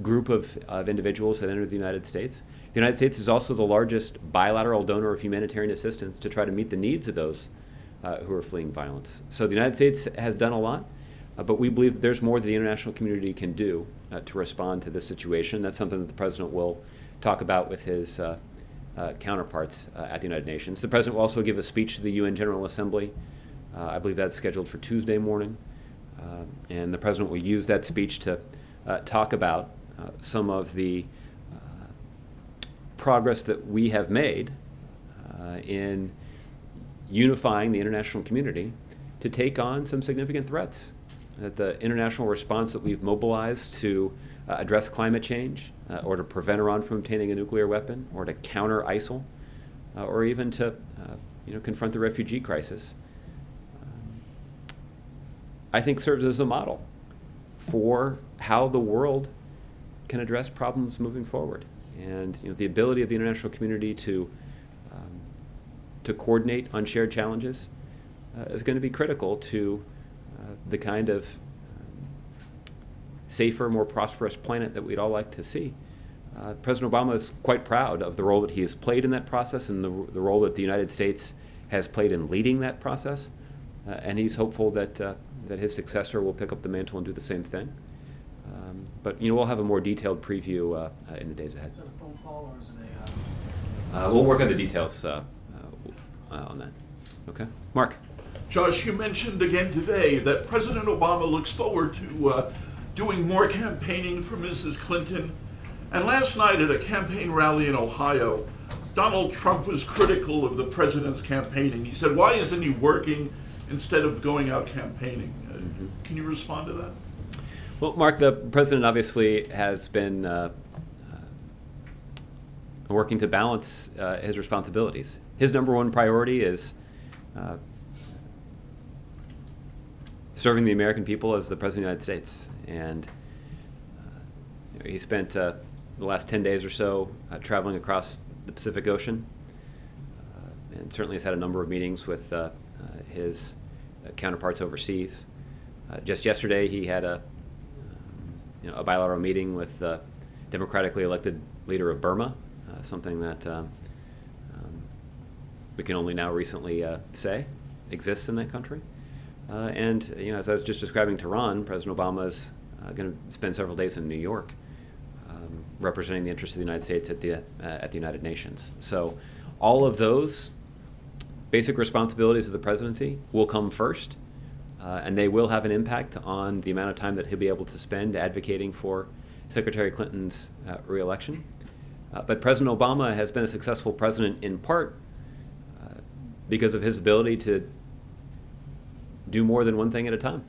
group of individuals that enter the United States. The United States is also the largest bilateral donor of humanitarian assistance to try to meet the needs of those who are fleeing violence. So the United States has done a lot. But we believe that there's more that the international community can do to respond to this situation. That's something that the President will talk about with his counterparts at the United Nations. The President will also give a speech to the UN General Assembly. I believe that's scheduled for Tuesday morning. And the President will use that speech to talk about some of the progress that we have made in unifying the international community to take on some significant threats. That the international response that we've mobilized to address climate change, or to prevent Iran from obtaining a nuclear weapon, or to counter ISIL, or even to confront the refugee crisis, I think serves as a model for how the world can address problems moving forward. And the ability of the international community to coordinate on shared challenges is going to be critical to the kind of safer, more prosperous planet that we'd all like to see. President Obama is quite proud of the role that he has played in that process and the role that the United States has played in leading that process. And he's hopeful that that his successor will pick up the mantle and do the same thing. But we'll have a more detailed preview in the days ahead. Is it a phone call or is it a? We'll work on the details on that. Okay, Mark. Josh, you mentioned again today that President Obama looks forward to doing more campaigning for Mrs. Clinton. And last night at a campaign rally in Ohio, Donald Trump was critical of the president's campaigning. He said, "Why isn't he working instead of going out campaigning?" Can you respond to that? Well, Mark, the president obviously has been working to balance his responsibilities. His number one priority is serving the American people as the President of the United States. And he spent the last 10 days or so traveling across the Pacific Ocean, and certainly has had a number of meetings with his counterparts overseas. Just yesterday, he had a bilateral meeting with the democratically elected leader of Burma, something that we can only now recently say exists in that country. And as I was just describing to Ron, President Obama is going to spend several days in New York representing the interests of the United States at the United Nations. So all of those basic responsibilities of the presidency will come first, and they will have an impact on the amount of time that he'll be able to spend advocating for Secretary Clinton's re-election. But President Obama has been a successful president in part because of his ability to do more than one thing at a time.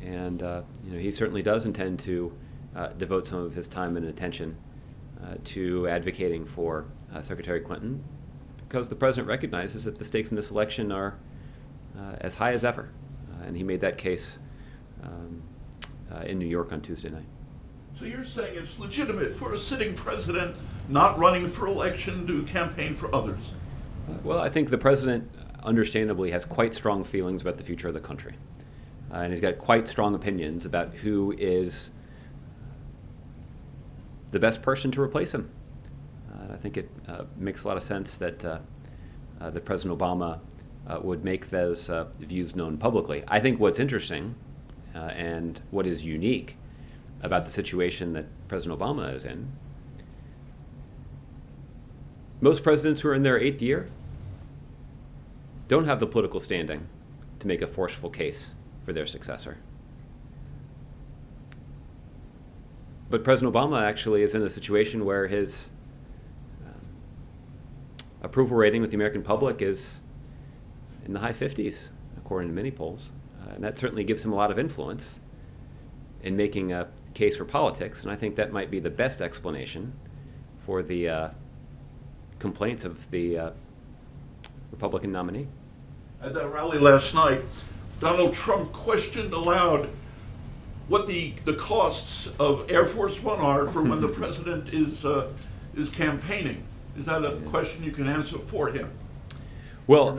And he certainly does intend to devote some of his time and attention to advocating for Secretary Clinton, because the president recognizes that the stakes in this election are as high as ever. And he made that case in New York on Tuesday night. So you're saying it's legitimate for a sitting president not running for election to campaign for others? Well, I think the president understandably has quite strong feelings about the future of the country. And he's got quite strong opinions about who is the best person to replace him. I think it makes a lot of sense that that President Obama would make those views known publicly. I think what's interesting and what is unique about the situation that President Obama is in, most presidents who are in their 8th year don't have the political standing to make a forceful case for their successor. But President Obama actually is in a situation where his approval rating with the American public is in the high 50s, according to many polls. And that certainly gives him a lot of influence in making a case for politics, and I think that might be the best explanation for the complaints of the Republican nominee. At that rally last night, Donald Trump questioned aloud what the costs of Air Force One are for when the president is campaigning. Is that a question you can answer for him? Well,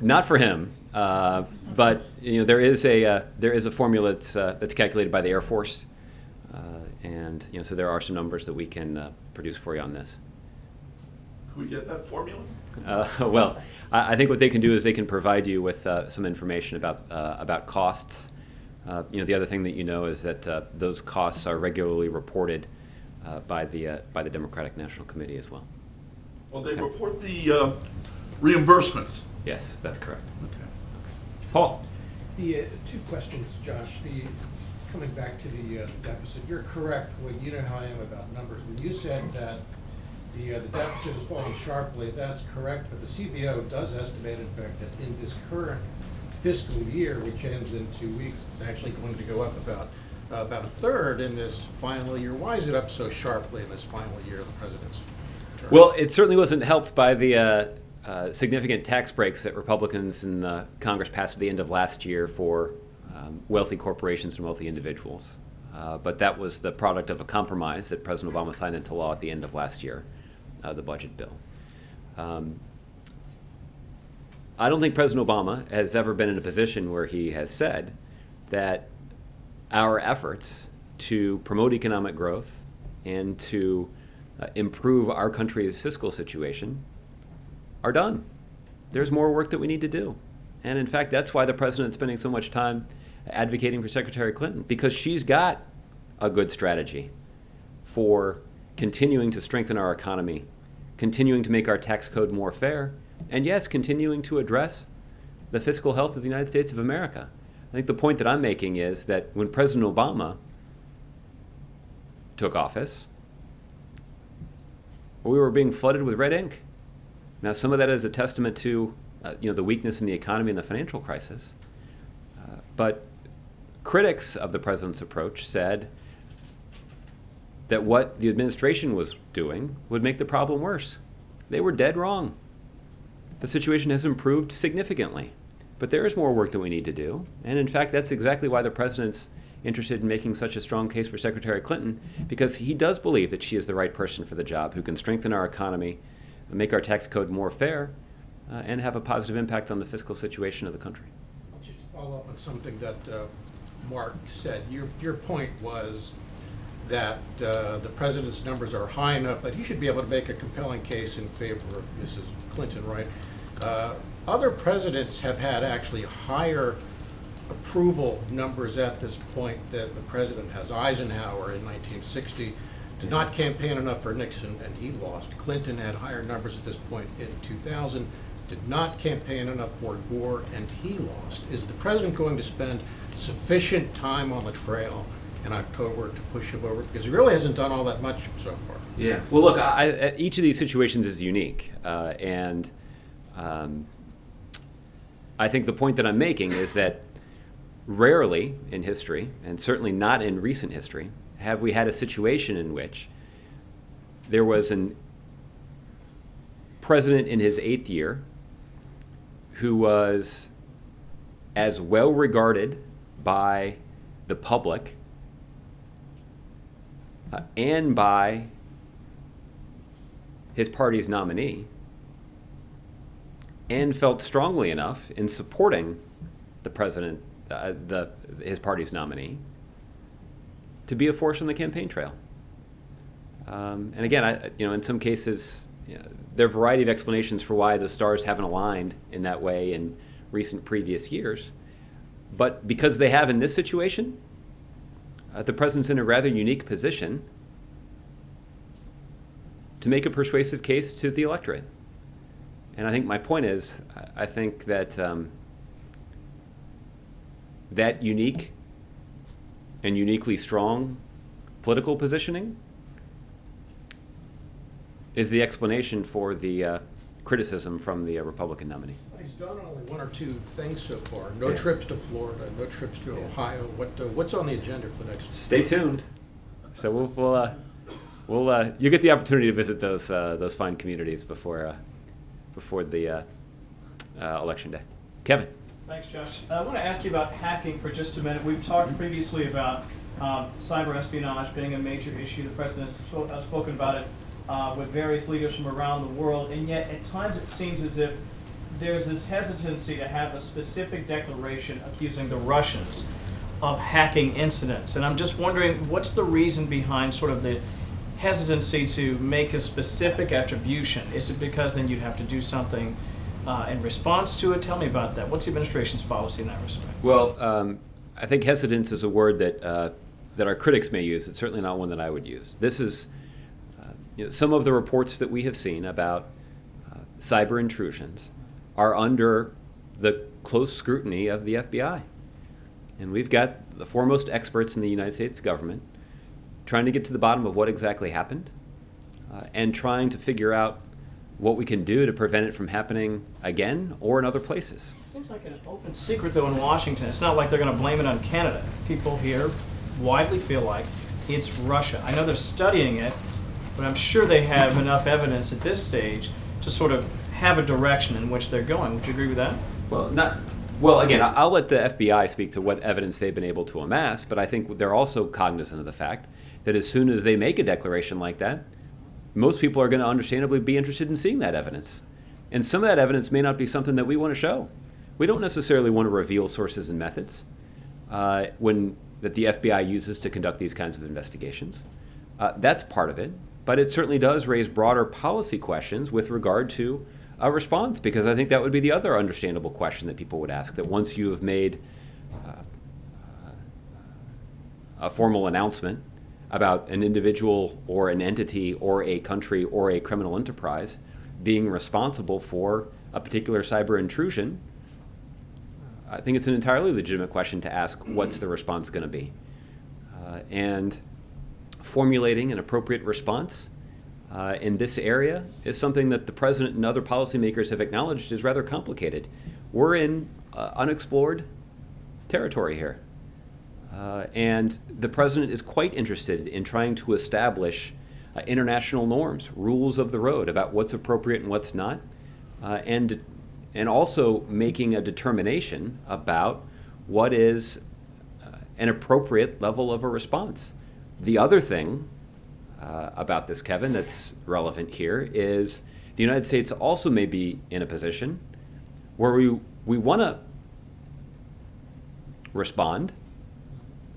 not for him, but there is a formula that's calculated by the Air Force, and so there are some numbers that we can produce for you on this. Can we get that formula? Well, I think what they can do is they can provide you with some information about costs The other thing that you know is that those costs are regularly reported by the Democratic National Committee as well. Well, they Okay. report the reimbursements. Yes, that's correct. Okay. Paul? Two questions, Josh. Coming back to the deficit, you're correct when you know how I am about numbers. When you said that the deficit is falling sharply, that's correct, but the CBO does estimate, in fact, that in this current fiscal year, which ends in 2 weeks, it's actually going to go up about a third in this final year. Why is it up so sharply in this final year of the president's term? Well, it certainly wasn't helped by the significant tax breaks that Republicans in Congress passed at the end of last year for wealthy corporations and wealthy individuals. But that was the product of a compromise that President Obama signed into law at the end of last year, the budget bill. I don't think President Obama has ever been in a position where he has said that our efforts to promote economic growth and to improve our country's fiscal situation are done. There's more work that we need to do. And in fact, that's why the president's spending so much time advocating for Secretary Clinton, because she's got a good strategy for continuing to strengthen our economy, continuing to make our tax code more fair, and yes, continuing to address the fiscal health of the United States of America. I think the point that I'm making is that when President Obama took office, we were being flooded with red ink. Now, some of that is a testament to the weakness in the economy and the financial crisis. But critics of the president's approach said that what the administration was doing would make the problem worse. They were dead wrong. The situation has improved significantly, but there is more work that we need to do. And in fact, that's exactly why the president's interested in making such a strong case for Secretary Clinton, because he does believe that she is the right person for the job, who can strengthen our economy, make our tax code more fair, and have a positive impact on the fiscal situation of the country. Just to follow up on something that Mark said, your point was that the president's numbers are high enough that he should be able to make a compelling case in favor of Mrs. Clinton, right? Other presidents have had actually higher approval numbers at this point than the president has. Eisenhower in 1960 did not campaign enough for Nixon, and he lost. Clinton had higher numbers at this point in 2000, did not campaign enough for Gore, and he lost. Is the president going to spend sufficient time on the trail in October to push him over? Because he really hasn't done all that much so far. Yeah. Well, look, each of these situations is unique, and I think the point that I'm making is that rarely in history, and certainly not in recent history, have we had a situation in which there was a president in his 8th year who was as well regarded by the public and by his party's nominee, and felt strongly enough in supporting the president, his party's nominee, to be a force on the campaign trail. And again, in some cases, there are a variety of explanations for why the stars haven't aligned in that way in recent previous years. But because they have in this situation, the president's in a rather unique position to make a persuasive case to the electorate. And I think my point is, I think that that unique and uniquely strong political positioning is the explanation for the criticism from the Republican nominee. He's done only one or two things so far. No trips to Florida, no trips to Ohio. What's on the agenda for the next? Stay tuned. So we'll you get the opportunity to visit those fine communities before the election day. Kevin. Thanks, Josh. I want to ask you about hacking for just a minute. We've talked previously about cyber espionage being a major issue. The president's spoken about it with various leaders from around the world, and yet at times it seems as if there's this hesitancy to have a specific declaration accusing the Russians of hacking incidents. And I'm just wondering, what's the reason behind sort of the hesitancy to make a specific attribution? Is it because then you'd have to do something in response to it? Tell me about that. What's the administration's policy in that respect? Well, I think hesitance is a word that our critics may use. It's certainly not one that I would use. This is some of the reports that we have seen about cyber intrusions are under the close scrutiny of the FBI. And we've got the foremost experts in the United States government trying to get to the bottom of what exactly happened and trying to figure out what we can do to prevent it from happening again or in other places. Seems like an open secret, though, in Washington. It's not like they're going to blame it on Canada. People here widely feel like it's Russia. I know they're studying it, but I'm sure they have enough evidence at this stage to sort of have a direction in which they're going. Would you agree with that? Well, again, I'll let the FBI speak to what evidence they've been able to amass, but I think they're also cognizant of the fact that as soon as they make a declaration like that, most people are going to understandably be interested in seeing that evidence. And some of that evidence may not be something that we want to show. We don't necessarily want to reveal sources and methods that the FBI uses to conduct these kinds of investigations. That's part of it, but it certainly does raise broader policy questions with regard to a response, because I think that would be the other understandable question that people would ask, that once you have made a formal announcement about an individual or an entity or a country or a criminal enterprise being responsible for a particular cyber intrusion, I think it's an entirely legitimate question to ask, what's the response going to be? And formulating an appropriate response in this area is something that the president and other policymakers have acknowledged is rather complicated. We're in unexplored territory here. And the president is quite interested in trying to establish international norms, rules of the road about what's appropriate and what's not, and also making a determination about what is an appropriate level of a response. The other thing about this, Kevin, that's relevant here is the United States also may be in a position where we want to respond,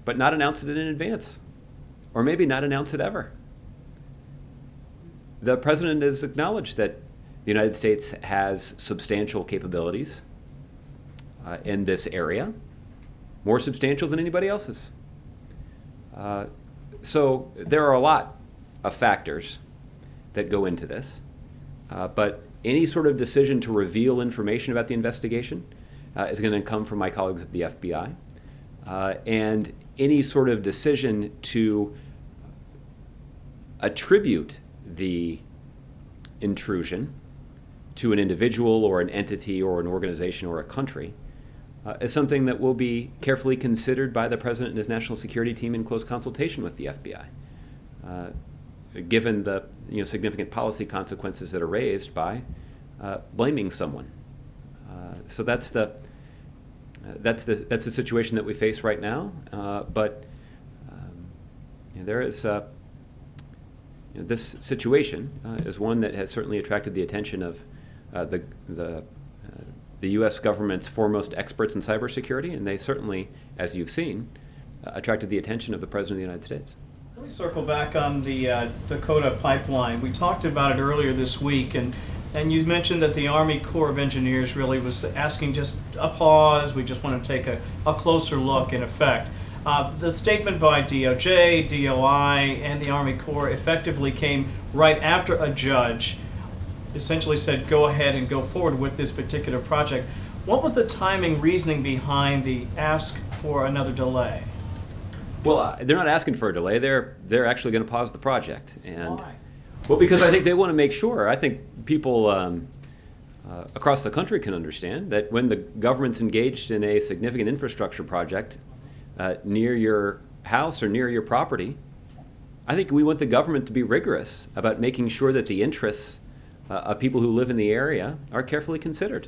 but not announce it in advance, or maybe not announce it ever. The president has acknowledged that the United States has substantial capabilities in this area, more substantial than anybody else's. So there are a lot of factors that go into this, but any sort of decision to reveal information about the investigation is going to come from my colleagues at the FBI. And any sort of decision to attribute the intrusion to an individual or an entity or an organization or a country is something that will be carefully considered by the president and his national security team in close consultation with the FBI, given the significant policy consequences that are raised by blaming someone. So that's the situation that we face right now. But there is this situation is one that has certainly attracted the attention of the U.S. government's foremost experts in cybersecurity, and they certainly, as you've seen, attracted the attention of the President of the United States. Let me circle back on the Dakota pipeline. We talked about it earlier this week, and you mentioned that the Army Corps of Engineers really was asking just a pause. We just want to take a closer look, in effect. The statement by DOJ, DOI, and the Army Corps effectively came right after a judge essentially said, go ahead and go forward with this particular project. What was the timing reasoning behind the ask for another delay? Well, they're not asking for a delay. They're actually going to pause the project. And why? Well, because I think they want to make sure. I think people across the country can understand that when the government's engaged in a significant infrastructure project near your house or near your property, I think we want the government to be rigorous about making sure that the interests of people who live in the area are carefully considered.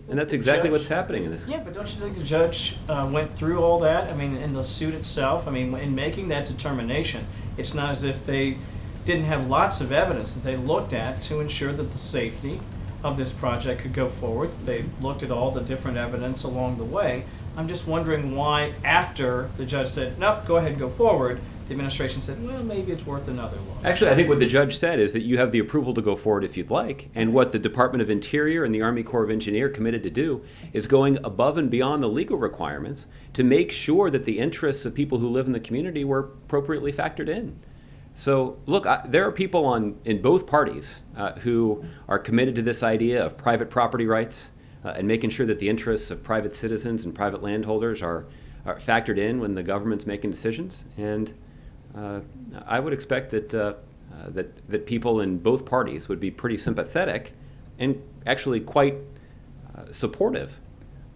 And that's exactly what's happening in this. Yeah, but don't you think the judge went through all that? I mean, in the suit itself, I mean, in making that determination, it's not as if they didn't have lots of evidence that they looked at to ensure that the safety of this project could go forward. They looked at all the different evidence along the way. I'm just wondering why, after the judge said, nope, go ahead and go forward, the administration said, well, maybe it's worth another look. Actually, I think what the judge said is that you have the approval to go forward if you'd like. And what the Department of Interior and the Army Corps of Engineers committed to do is going above and beyond the legal requirements to make sure that the interests of people who live in the community were appropriately factored in. So, look, there are people in both parties who are committed to this idea of private property rights and making sure that the interests of private citizens and private landholders are factored in when the government's making decisions. And I would expect that people in both parties would be pretty sympathetic and actually quite supportive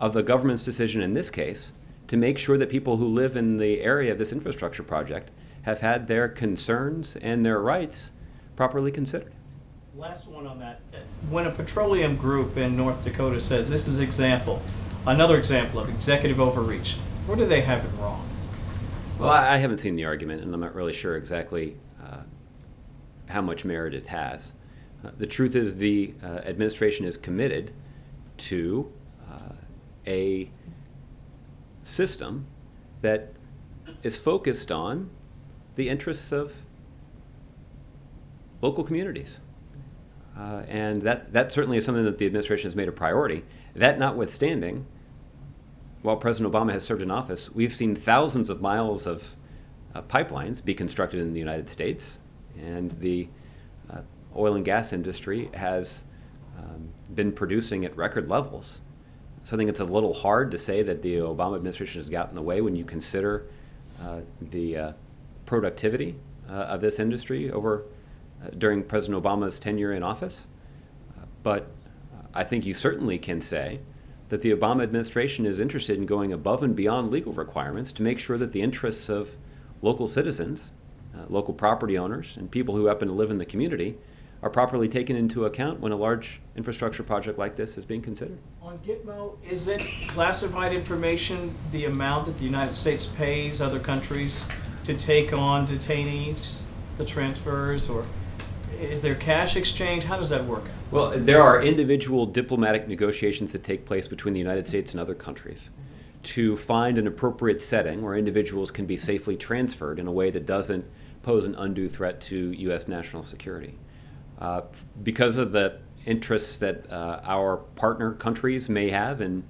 of the government's decision in this case to make sure that people who live in the area of this infrastructure project have had their concerns and their rights properly considered. Last one on that. When a petroleum group in North Dakota says this is another example of executive overreach, what do they have it wrong? Well, I haven't seen the argument, and I'm not really sure exactly how much merit it has. The truth is the administration is committed to a system that is focused on the interests of local communities. And that certainly is something that the administration has made a priority. That notwithstanding, while President Obama has served in office, we've seen thousands of miles of pipelines be constructed in the United States, and the oil and gas industry has been producing at record levels. So I think it's a little hard to say that the Obama administration has gotten in the way when you consider the productivity of this industry during President Obama's tenure in office. But I think you certainly can say that the Obama administration is interested in going above and beyond legal requirements to make sure that the interests of local citizens, local property owners, and people who happen to live in the community are properly taken into account when a large infrastructure project like this is being considered. On Gitmo, is it classified information, the amount that the United States pays other countries to take on detainees, the transfers, or is there cash exchange? How does that work? Well, there are individual diplomatic negotiations that take place between the United States and other countries to find an appropriate setting where individuals can be safely transferred in a way that doesn't pose an undue threat to U.S. national security. Because of the interests that our partner countries may have in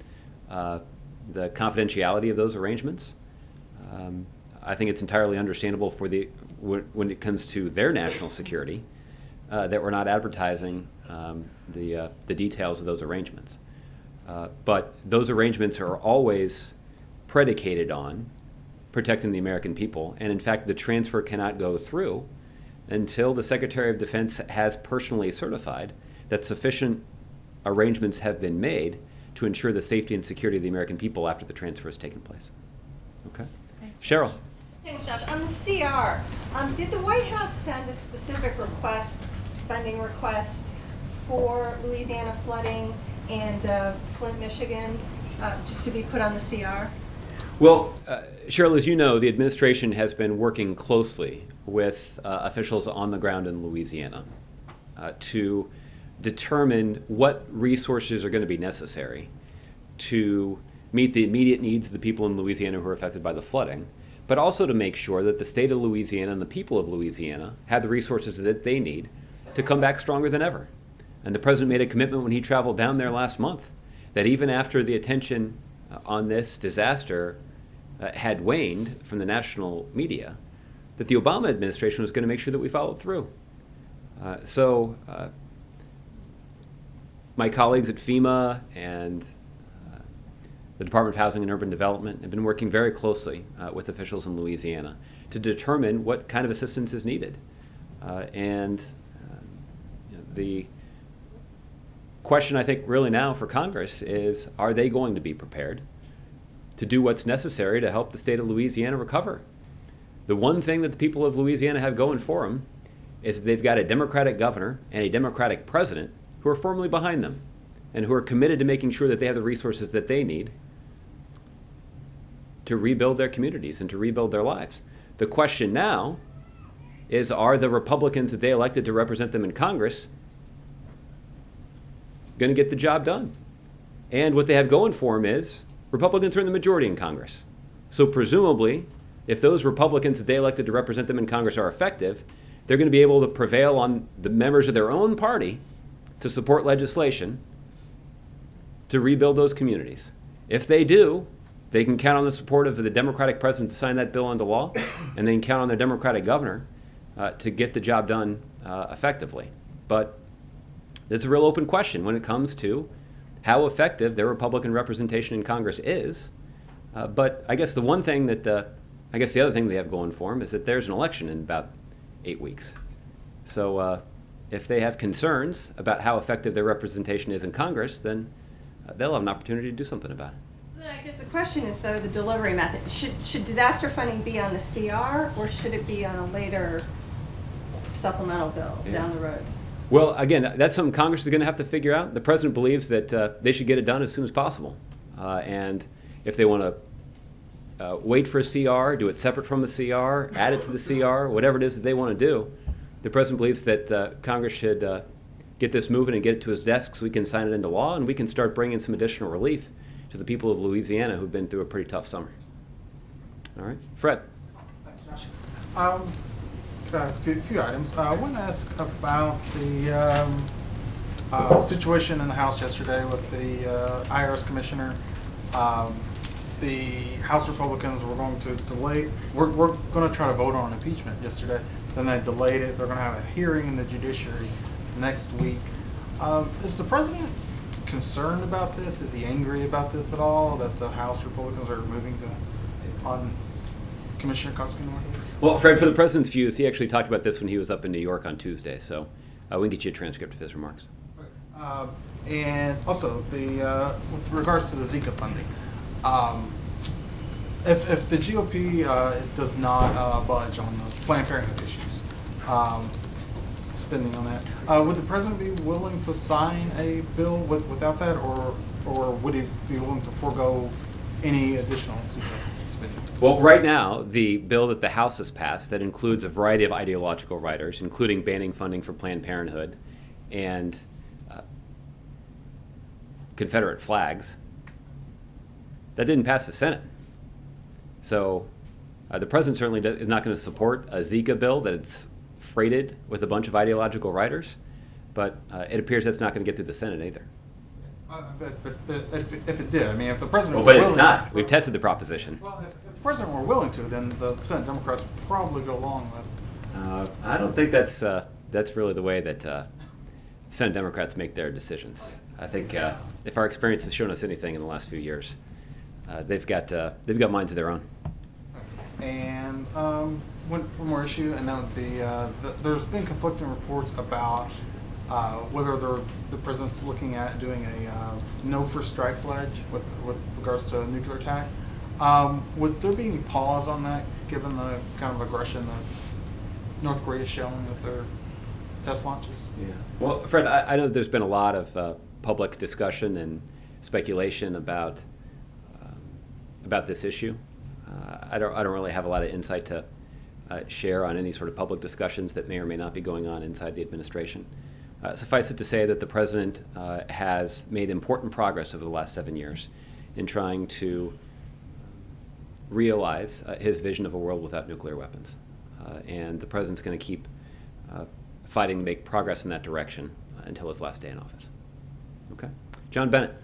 the confidentiality of those arrangements, I think it's entirely understandable when it comes to their national security that we're not advertising the details of those arrangements. But those arrangements are always predicated on protecting the American people, and in fact the transfer cannot go through until the Secretary of Defense has personally certified that sufficient arrangements have been made to ensure the safety and security of the American people after the transfer has taken place. Okay? Thanks. Cheryl. Thanks, Josh. On the CR, did the White House send a specific funding request for Louisiana flooding and Flint, Michigan, to be put on the CR? Well, Cheryl, as you know, the administration has been working closely with officials on the ground in Louisiana to determine what resources are going to be necessary to meet the immediate needs of the people in Louisiana who are affected by the flooding, but also to make sure that the state of Louisiana and the people of Louisiana have the resources that they need to come back stronger than ever. And the president made a commitment when he traveled down there last month that even after the attention on this disaster had waned from the national media, that the Obama administration was going to make sure that we followed through. So my colleagues at FEMA and the Department of Housing and Urban Development have been working very closely with officials in Louisiana to determine what kind of assistance is needed. The question I think really now for Congress is, are they going to be prepared to do what's necessary to help the state of Louisiana recover? The one thing that the people of Louisiana have going for them is that they've got a Democratic governor and a Democratic president who are firmly behind them and who are committed to making sure that they have the resources that they need to rebuild their communities and to rebuild their lives. The question now is, are the Republicans that they elected to represent them in Congress going to get the job done? And what they have going for them is Republicans are in the majority in Congress. So presumably, if those Republicans that they elected to represent them in Congress are effective, they're going to be able to prevail on the members of their own party to support legislation to rebuild those communities. If they do, they can count on the support of the Democratic president to sign that bill into law, and they can count on their Democratic governor to get the job done effectively. But there's a real open question when it comes to how effective their Republican representation in Congress is. But I guess the other thing they have going for them is that there's an election in about 8 weeks. So if they have concerns about how effective their representation is in Congress, then they'll have an opportunity to do something about it. So then I guess the question is, though, the delivery method. Should disaster funding be on the CR, or should it be on a later supplemental bill down the road? Well, again, that's something Congress is going to have to figure out. The president believes that they should get it done as soon as possible. And if they want to wait for a CR, do it separate from the CR, add it to the CR, whatever it is that they want to do, the president believes that Congress should get this moving and get it to his desk so we can sign it into law and we can start bringing some additional relief to the people of Louisiana who've been through a pretty tough summer. All right, Fred. Thank you, Josh. A few items. I want to ask about the situation in the House yesterday with the IRS commissioner. The House Republicans were going to delay. We're going to try to vote on impeachment yesterday. Then they delayed it. They're going to have a hearing in the judiciary next week. Is the president concerned about this? Is he angry about this at all? That the House Republicans are moving on Commissioner Koskinen? Well, Fred, for the president's views, he actually talked about this when he was up in New York on Tuesday. So we can get you a transcript of his remarks. And also, with regards to the Zika funding, if the GOP does not budge on the Planned Parenthood issues, spending on that, would the president be willing to sign a bill without that, or would he be willing to forego any additional Zika spending? Well, right now, the bill that the House has passed that includes a variety of ideological writers, including banning funding for Planned Parenthood and Confederate flags, that didn't pass the Senate. So the president certainly is not going to support a Zika bill that's freighted with a bunch of ideological writers, but it appears that's not going to get through the Senate either. But if it did, I mean, if the president But were it's willing, not. We've tested the proposition. Well, if the president were willing to, then the Senate Democrats would probably go along with it. I don't think that's really the way that Senate Democrats make their decisions. I think if our experience has shown us anything in the last few years, they've got minds of their own. And one more issue, and that would be there's been conflicting reports about whether the president's looking at doing a no first strike pledge with regards to a nuclear attack. Would there be any pause on that, given the kind of aggression that North Korea is showing with their test launches? Yeah. Well, Fred, I know there's been a lot of public discussion and speculation about this issue. I don't really have a lot of insight to share on any sort of public discussions that may or may not be going on inside the administration. Suffice it to say that the president has made important progress over the last 7 years in trying to realize his vision of a world without nuclear weapons. And the president's going to keep fighting to make progress in that direction until his last day in office. Okay? John Bennett.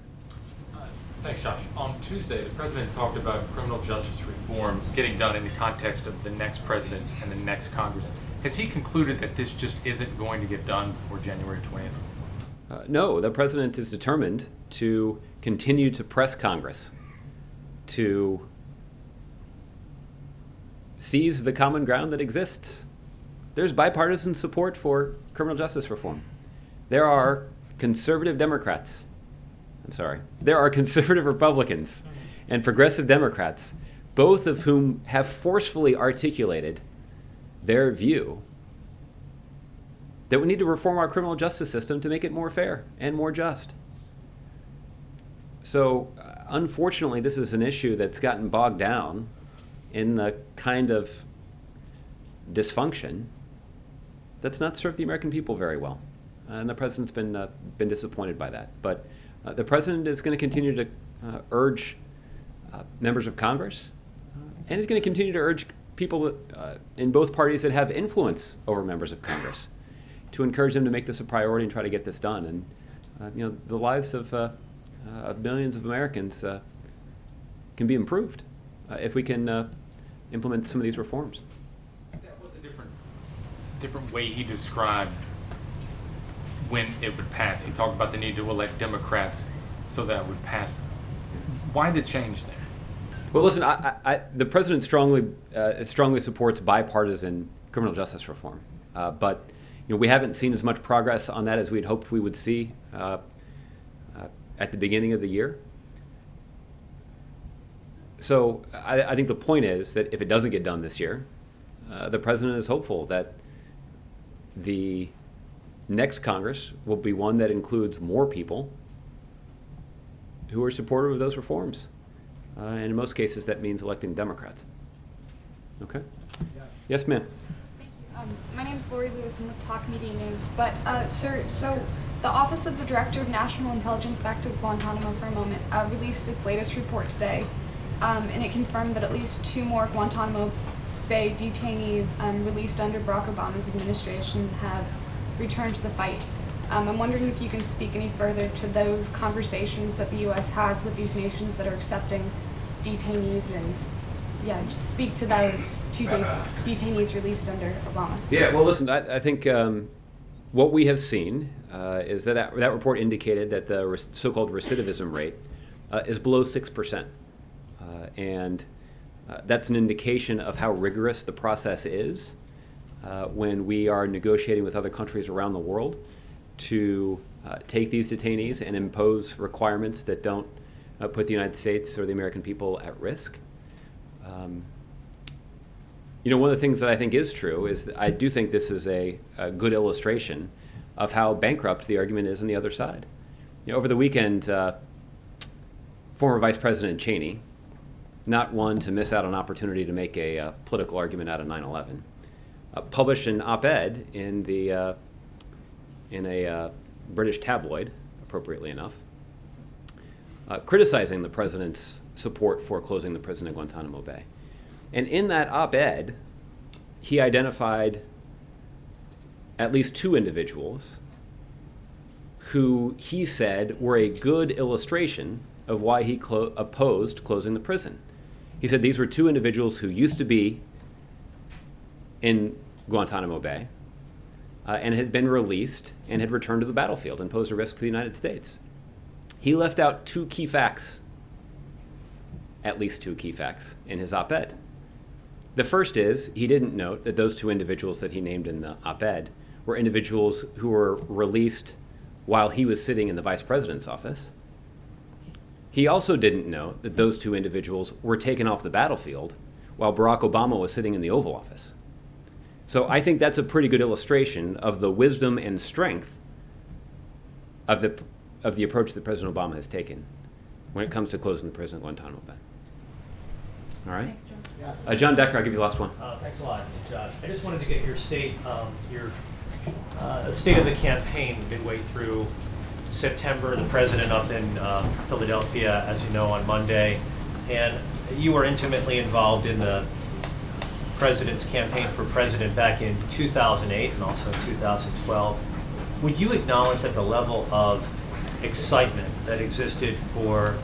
Thanks, Josh. On Tuesday, the president talked about criminal justice reform getting done in the context of the next president and the next Congress. Has he concluded that this just isn't going to get done before January 20th? No, the president is determined to continue to press Congress to seize the common ground that exists. There's bipartisan support for criminal justice reform. There are conservative Democrats. There are conservative Republicans and progressive Democrats, both of whom have forcefully articulated their view that we need to reform our criminal justice system to make it more fair and more just. So, unfortunately, this is an issue that's gotten bogged down in the kind of dysfunction that's not served the American people very well. And the president's been disappointed by that. But the president is going to continue to urge members of Congress and is going to continue to urge people in both parties that have influence over members of Congress to encourage them to make this a priority and try to get this done. And the lives of millions of Americans can be improved if we can implement some of these reforms. That was a different way he described when it would pass. He talked about the need to elect Democrats so that it would pass. Why the change there? Well, listen, the president strongly supports bipartisan criminal justice reform, but we haven't seen as much progress on that as we'd hoped we would see at the beginning of the year. So I think the point is that if it doesn't get done this year, the president is hopeful that the next Congress will be one that includes more people who are supportive of those reforms. And in most cases, that means electing Democrats. Okay? Yes, ma'am. Thank you. My name is Lori Lewis. I'm with Talk Media News. But, sir, so the Office of the Director of National Intelligence, back to Guantanamo for a moment, released its latest report today. And it confirmed that at least 2 more Guantanamo Bay detainees released under Barack Obama's administration have returned to the fight. I'm wondering if you can speak any further to those conversations that the U.S. has with these nations that are accepting detainees, and just speak to those 2 detainees released under Obama. Yeah, well, listen, I think what we have seen is that report indicated that the so-called recidivism rate is below 6%. And that's an indication of how rigorous the process is when we are negotiating with other countries around the world to take these detainees and impose requirements that don't put the United States or the American people at risk. One of the things that I think is true is that I do think this is a good illustration of how bankrupt the argument is on the other side. Over the weekend, former Vice President Cheney, not one to miss out on opportunity to make a political argument out of 9/11, published an op-ed in a British tabloid, appropriately enough, criticizing the president's support for closing the prison in Guantanamo Bay. And in that op-ed, he identified at least 2 individuals who he said were a good illustration of why he opposed closing the prison. He said these were 2 individuals who used to be in Guantanamo Bay and had been released and had returned to the battlefield and posed a risk to the United States. He left out 2 key facts, at least 2 key facts, in his op-ed. The first is he didn't note that those 2 individuals that he named in the op-ed were individuals who were released while he was sitting in the vice president's office. He also didn't note that those 2 individuals were taken off the battlefield while Barack Obama was sitting in the Oval Office. So I think that's a pretty good illustration of the wisdom and strength of the approach that President Obama has taken when it comes to closing the prison at Guantanamo Bay. All right? Thanks, John. John Decker, I'll give you the last one. Thanks a lot, Josh. I just wanted to get your state of the campaign midway through September. The president up in Philadelphia, as you know, on Monday, and you were intimately involved in the president's campaign for president back in 2008 and also in 2012. Would you acknowledge that the level of excitement that existed for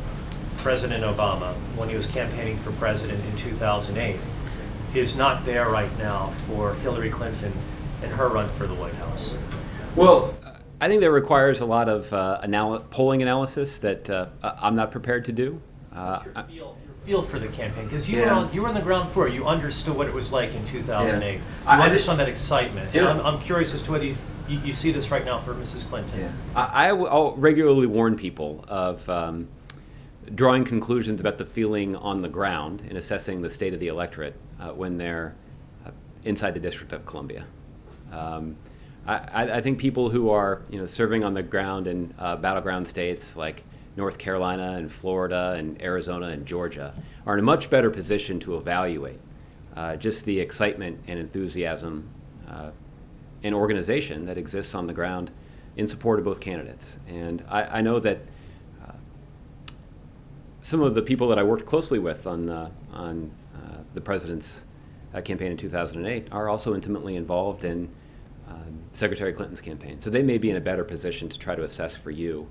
President Obama when he was campaigning for president in 2008 is not there right now for Hillary Clinton and her run for the White House? Well, I think that requires a lot of polling analysis that I'm not prepared to do. Your feel for the campaign, because you were on the ground floor. You understood what it was like in 2008. You understand that excitement. And I'm curious as to whether you see this right now for Mrs. Clinton. I'll regularly warn people of drawing conclusions about the feeling on the ground in assessing the state of the electorate when they're inside the District of Columbia. I think people who are serving on the ground in battleground states like North Carolina and Florida and Arizona and Georgia are in a much better position to evaluate just the excitement and enthusiasm and organization that exists on the ground in support of both candidates. And I know that some of the people that I worked closely with on the president's campaign in 2008 are also intimately involved in Secretary Clinton's campaign. So they may be in a better position to try to assess for you,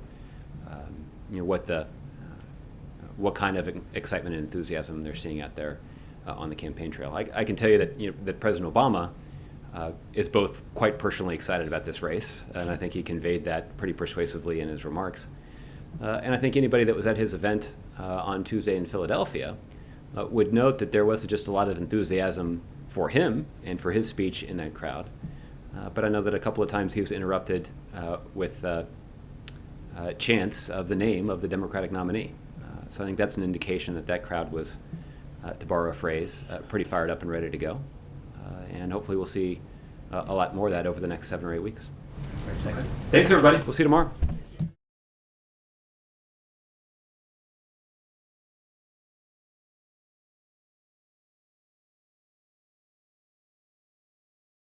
what kind of excitement and enthusiasm they're seeing out there on the campaign trail. I can tell you that that President Obama is both quite personally excited about this race, and I think he conveyed that pretty persuasively in his remarks. And I think anybody that was at his event on Tuesday in Philadelphia would note that there was just a lot of enthusiasm for him and for his speech in that crowd. But I know that a couple of times he was interrupted with chants of the name of the Democratic nominee. So I think that's an indication that that crowd was, to borrow a phrase, pretty fired up and ready to go. And hopefully we'll see a lot more of that over the next 7 or 8 weeks. Thank you. Thanks, everybody. We'll see you tomorrow.